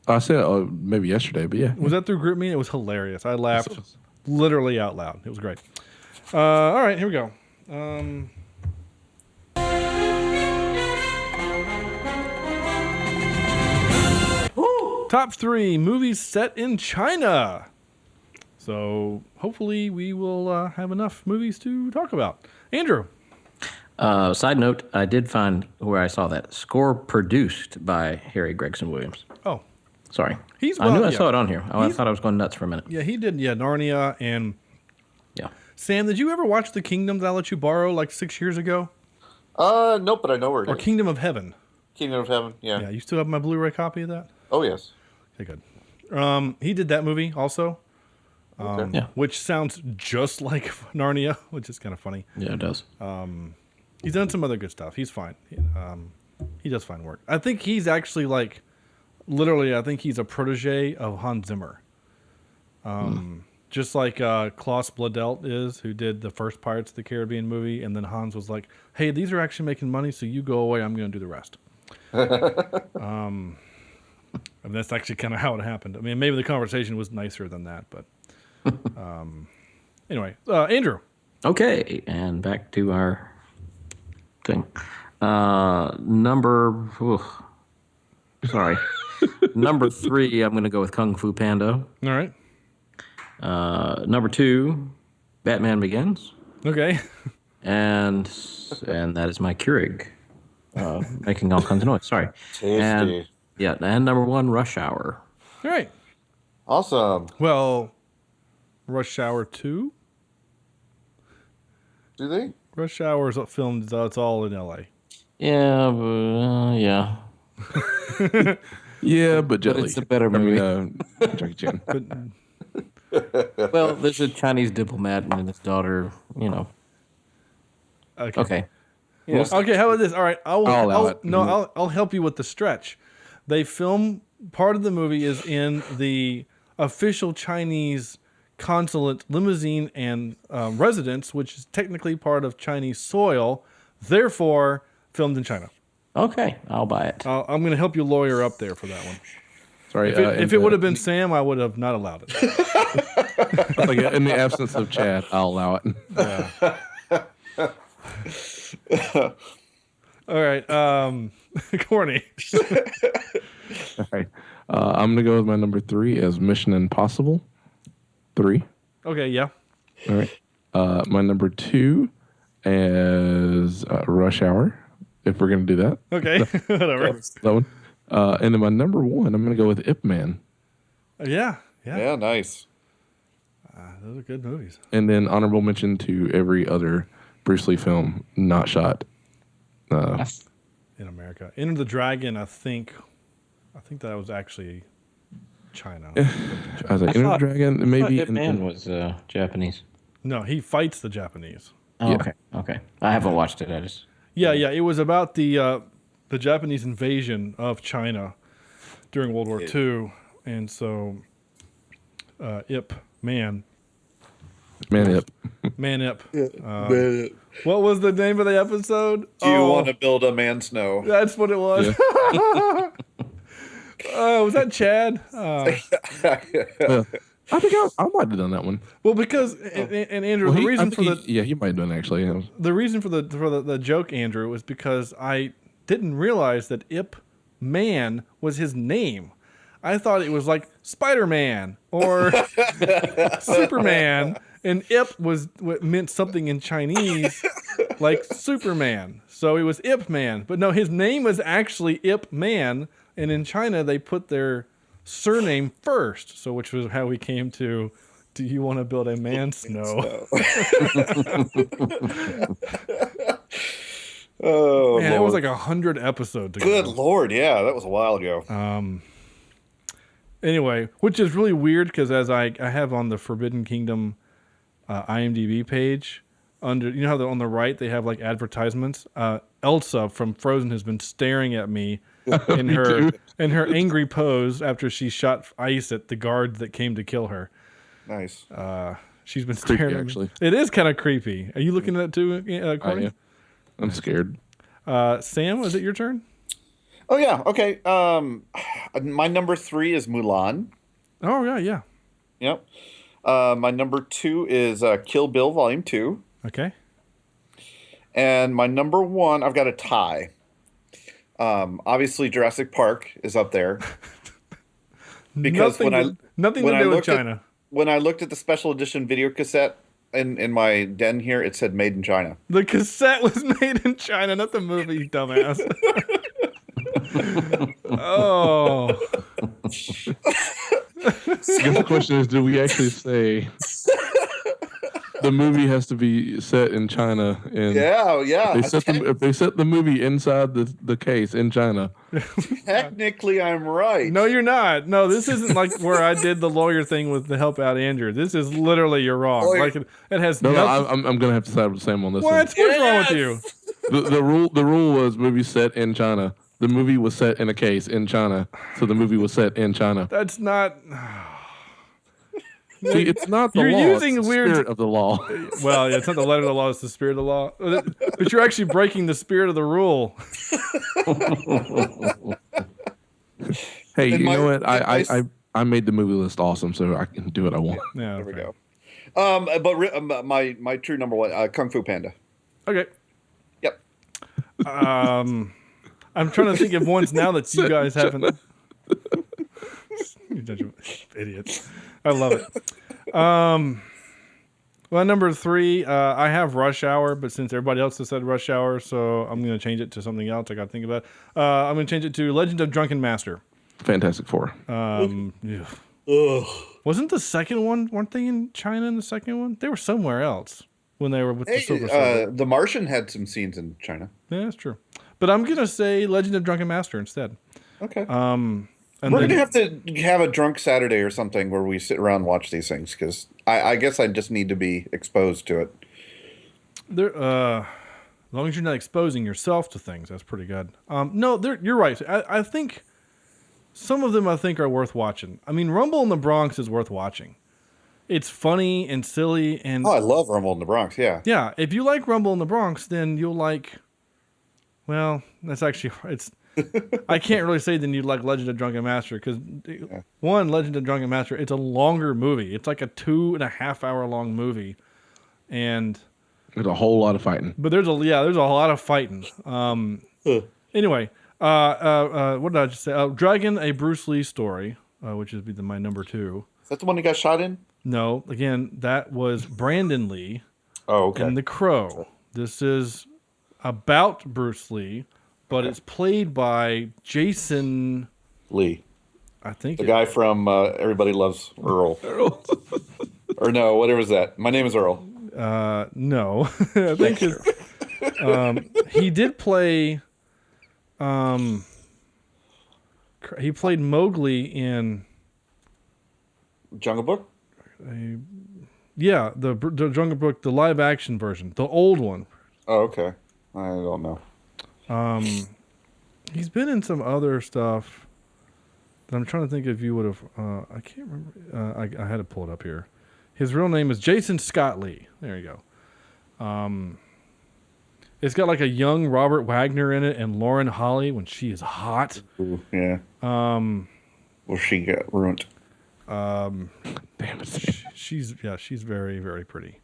I sent it maybe yesterday, but yeah. Was that through GroupMe? It was hilarious. I laughed literally out loud. It was great. All right, here we go. Top 3 movies set in China. So hopefully we will have enough movies to talk about. Andrew. Side note, I did find where I saw that. Score produced by Harry Gregson Williams. Oh. Sorry. I knew I saw it on here. I thought I was going nuts for a minute. Yeah, he did. Yeah, Narnia and... Yeah. Sam, did you ever watch The Kingdom that I let you borrow like 6 years ago? Nope, but I know where it is. Or Kingdom of Heaven. Kingdom of Heaven, yeah. Yeah, you still have my Blu-ray copy of that? Oh, yes. Okay, good. He did that movie also. Okay. Which sounds just like Narnia, which is kind of funny. Yeah, it does. He's done some other good stuff. He's fine. He does fine work. I think he's actually like, literally, I think he's a protege of Hans Zimmer. Just like Klaus Bladelt is, who did the first Pirates of the Caribbean movie, and then Hans was like, hey, these are actually making money, so you go away, I'm going to do the rest. And that's actually kind of how it happened. I mean, maybe the conversation was nicer than that, but anyway, Andrew. Okay, and back to our thing. Number 3, I'm going to go with Kung Fu Panda. All right. Number 2, Batman Begins. Okay. And that is my Keurig, making all kinds of noise. Sorry. Tasty. And number 1, Rush Hour. All right. Awesome. Well, Rush Hour 2? Do they? Rush Hour is filmed, it's all in L.A. Yeah, but, yeah. Yeah, but Jet Li. It's a better movie. Jackie Chan. Well, there's a Chinese diplomat and his daughter, Okay. Yeah. Okay, how about this? All right, I'll allow it. I'll help you with the stretch. They film, part of the movie is in the official Chinese consulate limousine and residence, which is technically part of Chinese soil, therefore filmed in China. Okay, I'll buy it. I'm going to help you lawyer up there for that one. Sorry, if it would have been Sam, I would have not allowed it. Like in the absence of Chad, I'll allow it. Yeah. All right, Corny. All right, I'm gonna go with my number 3 as Mission Impossible 3. Okay, yeah. All right, my number 2 is Rush Hour. If we're gonna do that, okay, whatever. That one. And then my number 1, I'm gonna go with Ip Man. Yeah. Yeah, nice. Those are good movies. And then honorable mention to every other Bruce Lee film not shot in America. Enter the Dragon, I think that was actually China. I was like, Enter the Dragon, maybe. Ip Man was Japanese. No, he fights the Japanese. Oh, yeah. Okay. I haven't watched it. I just. Yeah. It was about the Japanese invasion of China during World War II, and so Ip Man. Man-ip. Man-ip. Man-ip. What was the name of the episode? Do you want to build a man snow? That's what it was. Yeah. Was that Chad? Yeah. I think I might have done that one. Well, because and Andrew, Well, the reason for he might have done it, actually. Yeah. The reason for the joke, Andrew, was because I didn't realize that Ip Man was his name. I thought it was like Spider-Man or Superman, and Ip was what meant something in Chinese like Superman. So it was Ip Man, but no, his name was actually Ip Man, and in China they put their surname first. So which was how we came to. Do you want to build a man snow? Oh, man, Lord. it was like 100 episodes ago. Good Lord, yeah, that was a while ago. Anyway, which is really weird because as I have on the Forbidden Kingdom IMDb page, under how on the right they have like advertisements. Elsa from Frozen has been staring at me in her angry pose after she shot ice at the guard that came to kill her. Nice. She's been staring Creepy, at me. actually. It is kind of creepy. Are you looking at it too, Courtney? I'm scared. Sam, is it your turn? Oh yeah. Okay. My number 3 is Mulan. Oh yeah. Yep. My number 2 is Kill Bill Volume 2. Okay. And my number 1, I've got a tie. Obviously, Jurassic Park is up there. Because nothing to do with China. When I looked at the special edition video cassette in my den here, it said "Made in China." The cassette was made in China, not the movie, you dumbass. Oh. I guess the question is, do we actually say the movie has to be set in China? And yeah. if they set the movie inside the case in China. Technically, I'm right. No, you're not. No, this isn't like where I did the lawyer thing with the help out Andrew. This is literally you're wrong. Like it has No, nothing. I'm gonna have to side with Sam on this one. What's wrong with you? The rule was movie set in China. The movie was set in a case in China, so the movie was set in China. That's not. See, it's not the you're law. Using it's the weird spirit of the law. Well, yeah, it's not the letter of the law; it's the spirit of the law. But you're actually breaking the spirit of the rule. Hey, you know what? I made the movie list awesome, so I can do what I want. Yeah, there we go. But my true number 1, Kung Fu Panda. Okay. Yep. I'm trying to think of ones now that you guys haven't. You idiots. I love it. Well, number 3, I have Rush Hour, but since everybody else has said Rush Hour, so I'm going to change it to something else. I got to think about it. I'm going to change it to Legend of Drunken Master. Fantastic Four. Yeah. Wasn't the second one? Weren't they in China in the second one? They were somewhere else when they were with the Silver Surfer. The Martian had some scenes in China. Yeah, that's true. But I'm going to say Legend of Drunken Master instead. Okay. And we're going to have to have a drunk Saturday or something where we sit around and watch these things because I guess I just need to be exposed to it. As long as you're not exposing yourself to things, that's pretty good. No, you're right. I think some of them are worth watching. I mean, Rumble in the Bronx is worth watching. It's funny and silly and. Oh, I love Rumble in the Bronx. Yeah. Yeah, if you like Rumble in the Bronx, then you'll like. Well, that's actually it's. I can't really say then you'd like Legend of Drunken Master because one Legend of Drunken Master, it's a longer movie. It's like a 2.5 hour long movie, and there's a whole lot of fighting. But there's a lot of fighting. Anyway, what did I just say? Dragon, a Bruce Lee story, which is my number 2. Is that the one he got shot in? No, again, that was Brandon Lee. Oh, okay. And The Crow. This is about Bruce Lee. But it's played by Jason Lee. I think the guy from Everybody Loves Earl. Or no, whatever is that? My Name is Earl. No, I think he did play. He played Mowgli in Jungle Book. Yeah, the Jungle Book, the live action version, the old one. Oh, okay. I don't know. He's been in some other stuff that I'm trying to think if you would have. I can't remember. I had to pull it up here. His real name is Jason Scott Lee. There you go. It's got like a young Robert Wagner in it and Lauren Holly when she is hot. Ooh, yeah. Well, she got ruined. Damn it. She's very, very pretty.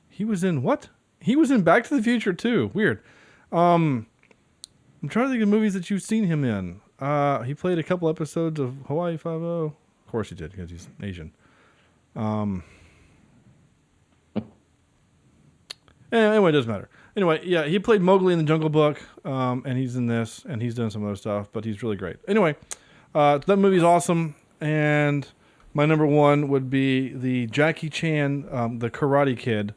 He was in what? He was in Back to the Future too. Weird. I'm trying to think of movies that you've seen him in. He played a couple episodes of Hawaii Five-0. Of course he did because he's Asian. Anyway, it doesn't matter. Anyway, yeah, he played Mowgli in the Jungle Book, and he's in this, and he's done some other stuff, but he's really great. Anyway, that movie's awesome, and my number one would be the Jackie Chan, the Karate Kid,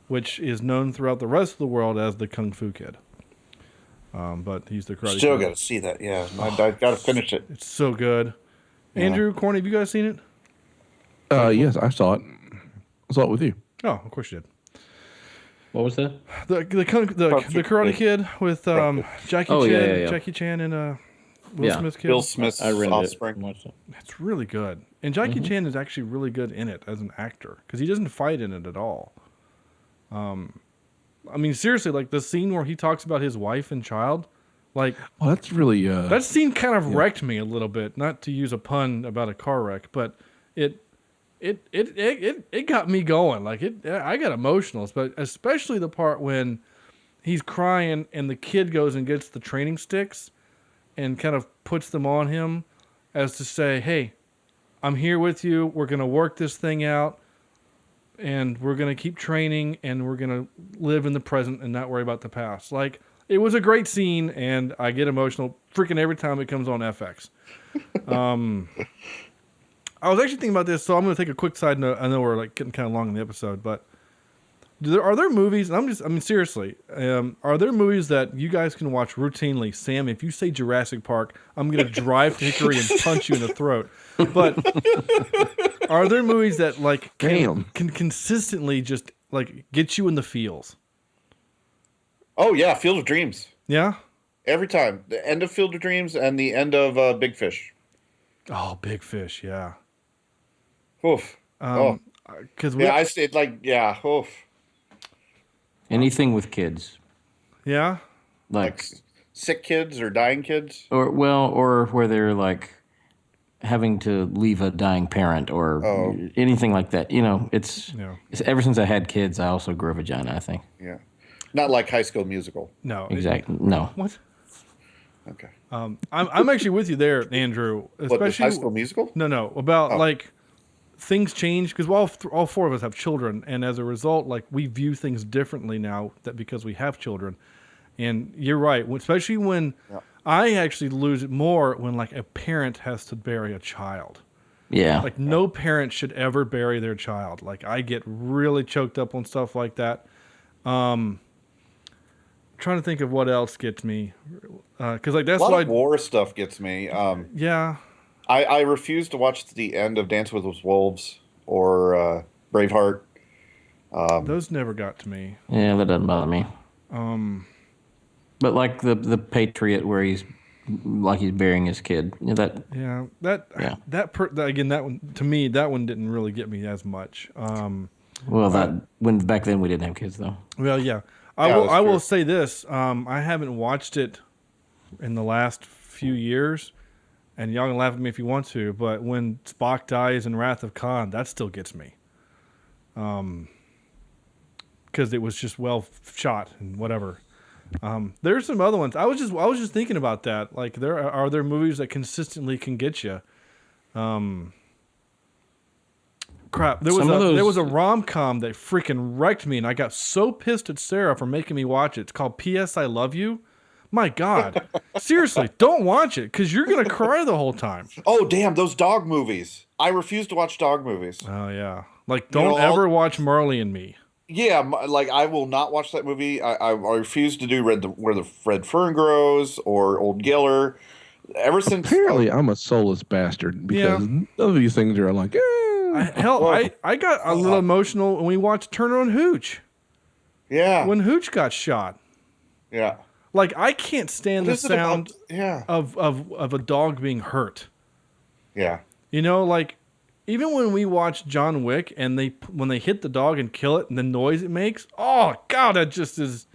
which is known throughout the rest of the world as the Kung Fu Kid. But he's the Karate Kid. Still got to see that, yeah. I got to finish it. It's so good. Yeah. Andrew, Corny, have you guys seen it? Yes, I saw it. I saw it with you. Oh, of course you did. What was that? The Karate Kid with Jackie Chan and Will Smith's kid. Bill Smith's offspring. It's really good, and Jackie Chan is actually really good in it as an actor because he doesn't fight in it at all. I mean, seriously, like the scene where he talks about his wife and child, like, well, that's really that scene kind of wrecked me a little bit. Not to use a pun about a car wreck, but it got me going. Like I got emotional, but especially the part when he's crying and the kid goes and gets the training sticks and kind of puts them on him as to say, "Hey, I'm here with you. We're going to work this thing out and we're going to keep training and we're going to live in the present and not worry about the past." Like, it was a great scene and I get emotional freaking every time it comes on FX. I was actually thinking about this, so I'm going to take a quick side note. I know we're like getting kind of long in the episode, but are there movies, and seriously, are there movies that you guys can watch routinely? Sam, if you say Jurassic Park, I'm going to drive to Hickory and punch you in the throat. But are there movies that like can consistently just like get you in the feels? Oh yeah, Field of Dreams. Yeah? Every time. The end of Field of Dreams and the end of Big Fish. Oh, Big Fish, yeah. Oof. Because I stayed oof. Anything with kids. Yeah? Like sick kids or dying kids? Or where they're like having to leave a dying parent or anything like that. You know, it's ever since I had kids, I also grew a vagina, I think. Yeah. Not like High School Musical. No. Exactly. No. What? Okay. I'm actually with you there, Andrew. Especially High School Musical? No. About like things change because all four of us have children, and as a result, like we view things differently now that because we have children. And you're right, especially when I actually lose it more when like a parent has to bury a child. Yeah. Like no parent should ever bury their child. Like I get really choked up on stuff like that. Trying to think of what else gets me, because like that's a lot why of war stuff gets me. Yeah, I refuse to watch the end of Dance with Wolves or Braveheart. Those never got to me. Yeah, that doesn't bother me. But like the Patriot where he's burying his kid. That one to me, that one didn't really get me as much. Back then we didn't have kids though. Well, yeah. I will say this. I haven't watched it in the last few years, and y'all can laugh at me if you want to, but when Spock dies in Wrath of Khan, that still gets me. Because it was just well shot and whatever. There's some other ones. I was just thinking about that. Like, are there movies that consistently can get you? Crap. There was a rom-com that freaking wrecked me, and I got so pissed at Sarah for making me watch it. It's called P.S. I Love You. My God. Seriously, don't watch it, because you're going to cry the whole time. Oh, damn, those dog movies. I refuse to watch dog movies. Oh, yeah. Like, don't ever watch Marley and Me. Yeah, like, I will not watch that movie. I refuse to do Where the Red Fern Grows or Old Geller. Ever since... Apparently, I'm a soulless bastard, because none of these things are like... I got a little emotional when we watched Turner and Hooch. Yeah. When Hooch got shot. Yeah. Like, I can't stand the sound of a dog being hurt. Yeah. You know, like, even when we watch John Wick and when they hit the dog and kill it and the noise it makes, oh God, that just is.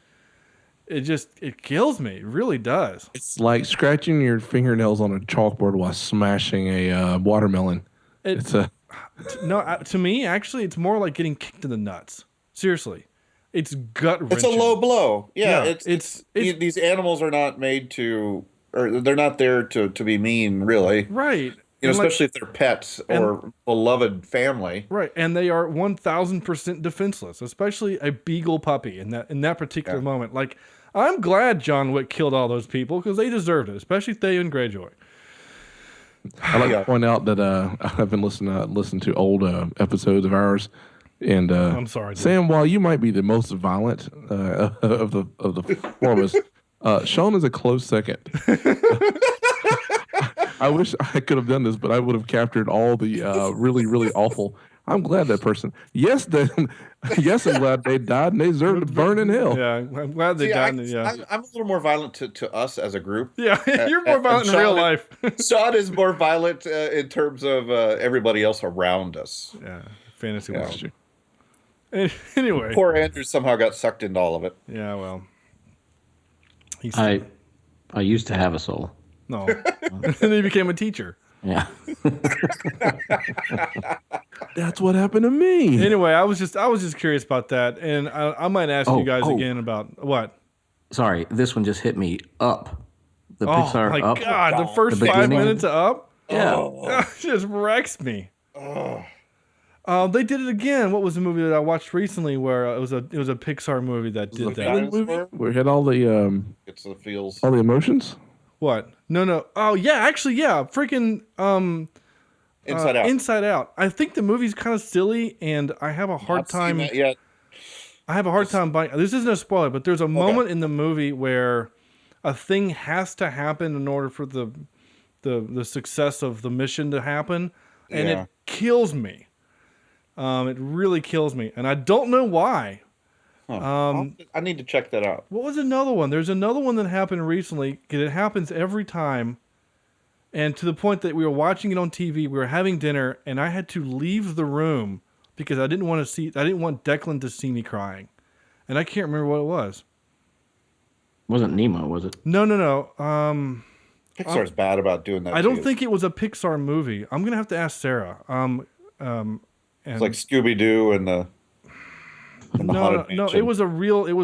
It kills me. It really does. It's like scratching your fingernails on a chalkboard while smashing a watermelon. To me, actually, it's more like getting kicked in the nuts. Seriously, it's gut wrenching. It's a low blow. Yeah, it's these animals are not made to, or they're not there to be mean, really. Right. Especially if they're pets or beloved family. Right, and they are 1,000% defenseless, especially a beagle puppy in that particular moment. Like, I'm glad John Wick killed all those people because they deserved it, especially Theo and Greyjoy. I'd like to point out that I've been listening to old episodes of ours, and I'm sorry, Sam. While you might be the most violent of the four of us, Sean is a close second. I wish I could have done this, but I would have captured all the really, really awful. I'm glad that person. Yes, I'm glad they died and they deserve to burn in hell. Yeah, I'm glad they died. I'm a little more violent to us as a group. Yeah, you're more violent in real life. Sean is more violent in terms of everybody else around us. Yeah, fantasy world. Anyway, poor Andrew somehow got sucked into all of it. Yeah, well, I used to have a soul. No, and then he became a teacher. Yeah. That's what happened to me. Anyway, I was just curious about that, and I might ask you guys again about what. Sorry, this one just hit me. Up. The Pixar Up. Oh my God! The first 5 minutes of Up. Yeah. It just wrecks me. They did it again. What was the movie that I watched recently where it was a Pixar movie that did that? Movie where it had all the it's the feels, all the emotions. What? No. Oh yeah, actually yeah. Freaking Inside Out. Inside Out. I think the movie's kind of silly, and I have a hard time. Yet. I have a hard time buying. This isn't a spoiler, but there's a moment in the movie where a thing has to happen in order for the success of the mission to happen, and it kills me. It really kills me, and I don't know why. I need to check that out. What was another one? There's another one that happened recently, because it happens every time, and to the point that we were watching it on TV, we were having dinner, and I had to leave the room because I didn't want Declan to see me crying, and I can't remember what it was. Wasn't Nemo, was it? No. Pixar's bad about doing that. I don't think it was a Pixar movie. I'm gonna have to ask Sarah. It's like Scooby-Doo and the. No. It was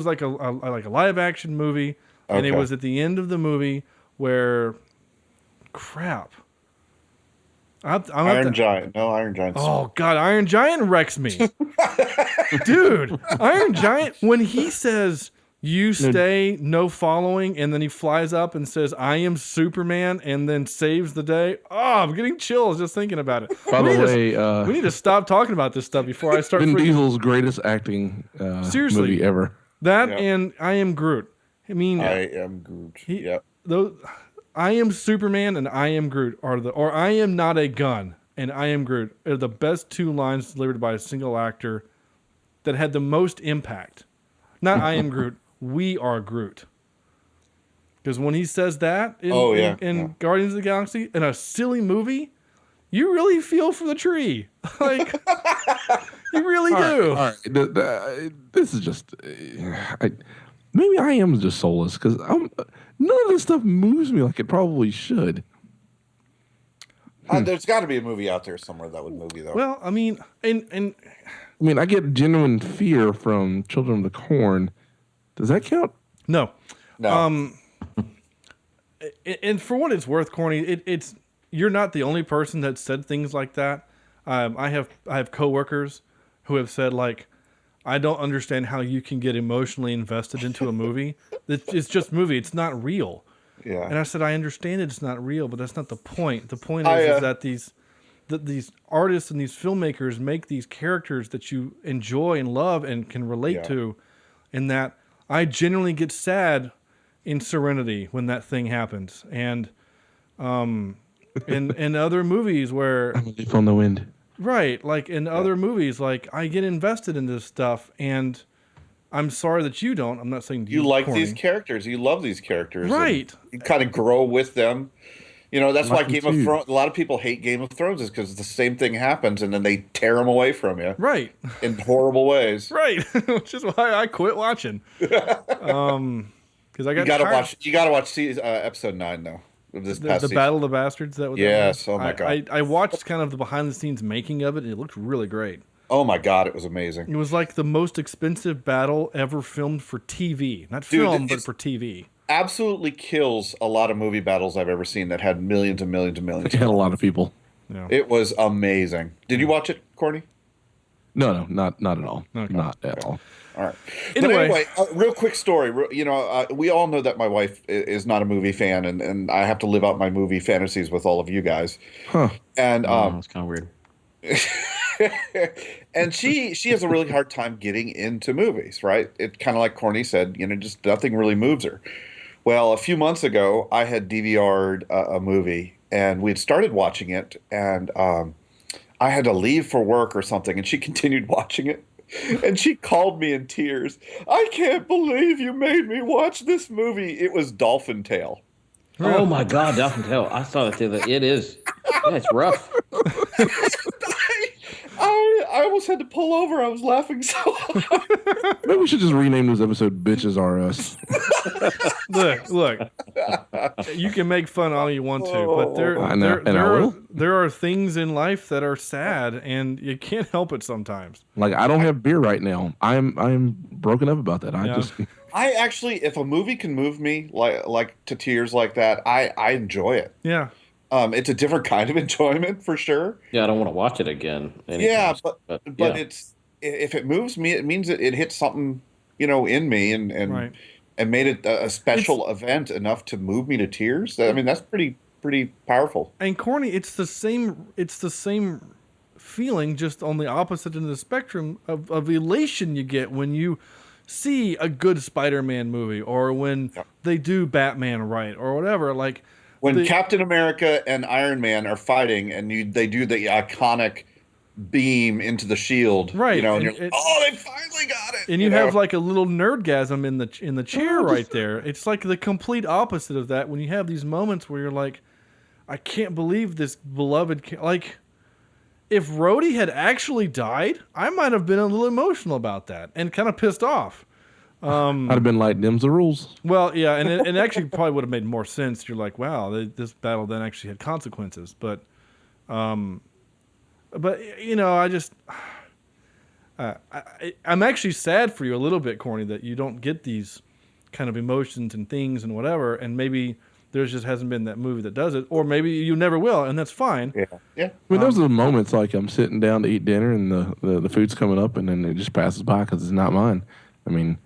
like a live action movie, and it was at the end of the movie where, crap. Iron Giant. No, Iron Giant. Oh God, Iron Giant wrecks me, dude. Iron Giant, when he says "you stay, no following," and then he flies up and says "I am Superman," and then saves the day. Oh, I'm getting chills just thinking about it. By the way, we need to stop talking about this stuff before I start. Vin Diesel's greatest acting movie ever. That and I Am Groot. I mean, I Am Groot. Those, I Am Superman and I Am Groot or I Am Not a Gun and I Am Groot are the best two lines delivered by a single actor that had the most impact. Not I Am Groot. We are Groot. Because when he says that in Guardians of the Galaxy, in a silly movie, you really feel for the tree. Like, you really do. All right. This is just... maybe I am just soulless, because none of this stuff moves me like it probably should. There's got to be a movie out there somewhere that would move you, though. Well, I mean, I get genuine fear from Children of the Corn. Does that count? No. And for what it's worth, Corny, it's you're not the only person that said things like that. I have coworkers who have said, like, I don't understand how you can get emotionally invested into a movie. It's just movie. It's not real. Yeah. And I said, I understand it's not real, but that's not the point. The point is that these artists and these filmmakers make these characters that you enjoy and love and can relate to, and that I genuinely get sad in Serenity when that thing happens. And in other movies where... I'm a leaf on the wind. Right, like in other movies, like I get invested in this stuff, and I'm sorry that you don't. I'm not saying you like these characters, you love these characters, right? You kind of grow with them. You know, that's why Like me Game of too. Thrones. A lot of people hate Game of Thrones is because the same thing happens, and then they tear them away from you, Right. in horrible ways. Right. Which is why I quit watching. Because I got tired. You gotta watch episode 9 though of this past The season. Battle of the Bastards. Is that what that Yes. was? Oh my God. I watched kind of the behind the scenes making of it, and it looked really great. Oh my God, it was amazing. It was like the most expensive battle ever filmed for TV, not Dude, film, but it's- for TV. Absolutely kills a lot of movie battles I've ever seen that had millions and millions and millions. It had a lot of people. Yeah. It was amazing. Did you watch it, Courtney? No, not at all. Okay. Not at all. All right. Anyway. But real quick story. You know, we all know that my wife is not a movie fan, and I have to live out my movie fantasies with all of you guys. Huh. And That's kind of weird. and she has a really hard time getting into movies, right? It kind of like Courtney said, you know, just nothing really moves her. Well, a few months ago, I had DVR'd a movie, and we had started watching it, and I had to leave for work or something, and she continued watching it. And she called me in tears. I can't believe you made me watch this movie. It was Dolphin Tale. Oh my God, Dolphin Tale. I saw it the other. It is. Yeah, it's rough. I almost had to pull over. I was laughing so hard. Maybe we should just rename this episode "Bitches Are Us." Look. You can make fun all you want to, but there are things in life that are sad, and you can't help it sometimes. Like I don't have beer right now. I'm broken up about that. I actually, if a movie can move me like to tears like that, I enjoy it. Yeah. It's a different kind of enjoyment for sure. Yeah, I don't want to watch it again. Yeah, but yeah. it's if it moves me, it means it hit something, you know, in me and made it a special event enough to move me to tears. I mean, that's pretty powerful. And Corny, it's the same feeling, just on the opposite end of the spectrum of elation you get when you see a good Spider-Man movie, or when they do Batman right, or whatever. Like when Captain America and Iron Man are fighting, and they do the iconic beam into the shield, right? You know, and you're like, oh, they finally got it. And you have like a little nerdgasm in the chair right there. It's like the complete opposite of that when you have these moments where you're like, I can't believe this beloved. Like, if Rhodey had actually died, I might have been a little emotional about that and kind of pissed off. I'd have been like, "Them's the rules." Well, yeah, and it actually probably would have made more sense. You're like, wow, this battle then actually had consequences. But you know, I just, I'm actually sad for you a little bit, Corny, that you don't get these kind of emotions and things and whatever. And maybe there just hasn't been that movie that does it, or maybe you never will, and that's fine. Yeah. I mean, those are the moments like I'm sitting down to eat dinner and the food's coming up and then it just passes by because it's not mine. I mean,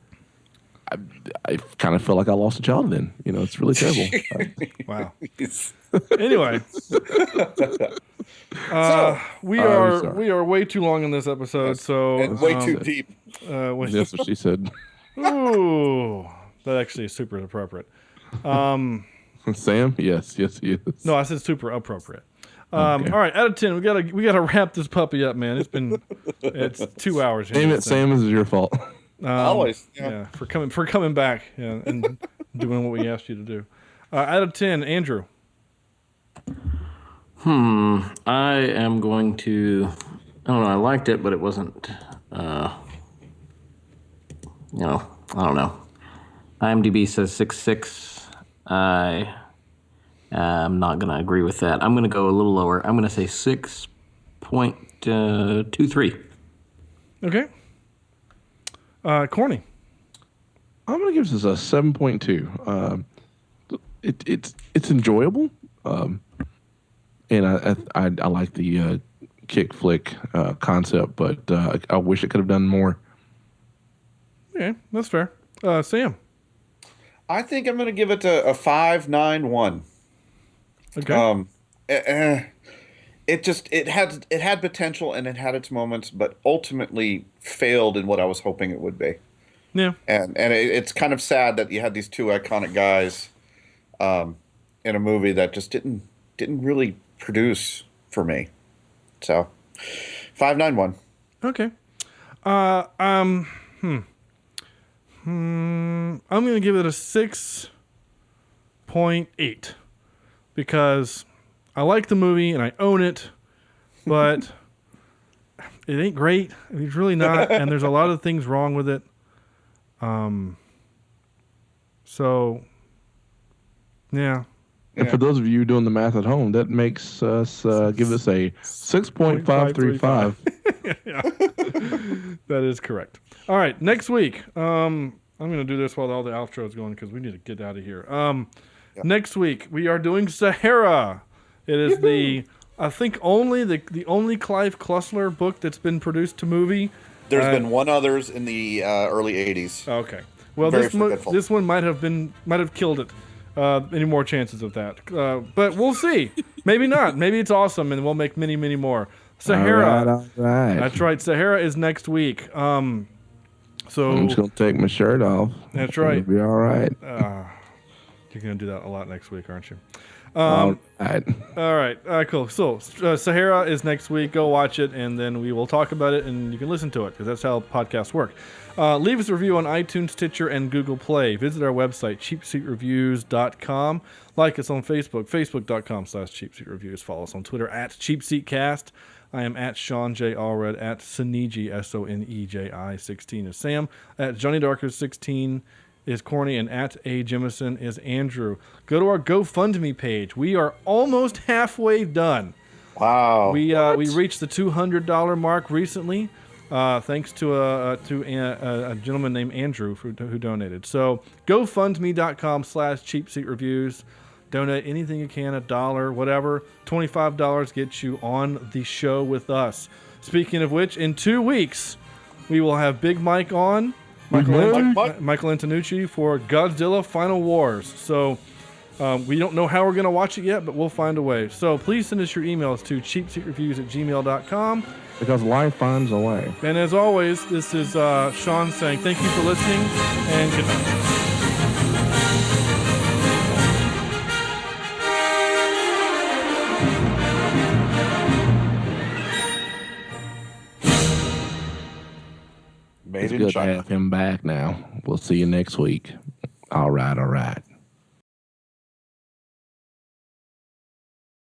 I kind of feel like I lost a child then. You know, it's really terrible. Wow. Anyway, we are way too long in this episode, so and way too deep. That's what she said. Ooh, that actually is super appropriate. Sam, yes, he is. No, I said super appropriate. Okay. All right, out of 10, we gotta wrap this puppy up, man. It's 2 hours. Damn it, Sam, this is your fault. Always, for coming back and doing what we asked you to do. Out of 10, Andrew. I am going to. I don't know. I liked it, but it wasn't. I don't know. IMDb says 6.6. I'm not going to agree with that. I'm going to go a little lower. I'm going to say 6.23. Okay. Corny. I'm going to give this a 7.2. It's enjoyable, and I like the kick flick concept, but I wish it could have done more. Okay, that's fair. Sam. I think I'm going to give it a 5.91. Okay. It had potential and it had its moments, but ultimately failed in what I was hoping it would be. Yeah. And it's kind of sad that you had these two iconic guys in a movie that just didn't really produce for me. So 5.91. Okay. I'm going to give it a 6.8 because I like the movie and I own it, but it ain't great. It's really not, and there's a lot of things wrong with it. So, yeah. And for those of you doing the math at home, that makes us give us a 6.535. Yeah. That is correct. All right, next week. I'm going to do this while all the outro is going because we need to get out of here. Next week we are doing Sahara. It is the only Clive Cussler book that's been produced to movie. There's been one others in the early 80s. Okay. Well, this one might have killed it. Any more chances of that? But we'll see. Maybe not. Maybe it's awesome, and we'll make many, many more. Sahara. All right. That's right. Sahara is next week. So I'm just gonna take my shirt off. That's right. It'll be all right. You're gonna do that a lot next week, aren't you? All right. All right. Cool. So Sahara is next week. Go watch it, and then we will talk about it, and you can listen to it because that's how podcasts work. Leave us a review on iTunes, Stitcher, and Google Play. Visit our website, cheapseatreviews.com. Like us on Facebook, facebook.com/cheapseatreviews. Follow us on Twitter @CheapseatCast. I am @Sean J. Allred, @Soneji, SONEJI 16 is Sam, @JohnnyDarker 16 is Corny, and @A. is Andrew. Go to our GoFundMe page. We are almost halfway done. Wow. We reached the $200 mark recently, thanks to a gentleman named Andrew who donated. So GoFundMe.com/CheapSeatReviews. Donate anything you can, $1, whatever. $25 gets you on the show with us. Speaking of which, in 2 weeks, we will have Big Mike on. Michael Antonucci for Godzilla Final Wars. So we don't know how we're going to watch it yet, but we'll find a way. So please send us your emails to cheapseatreviews@gmail.com. Because life finds a way. And as always, this is Sean saying thank you for listening and good night. It's good to have him back now. We'll see you next week. All right.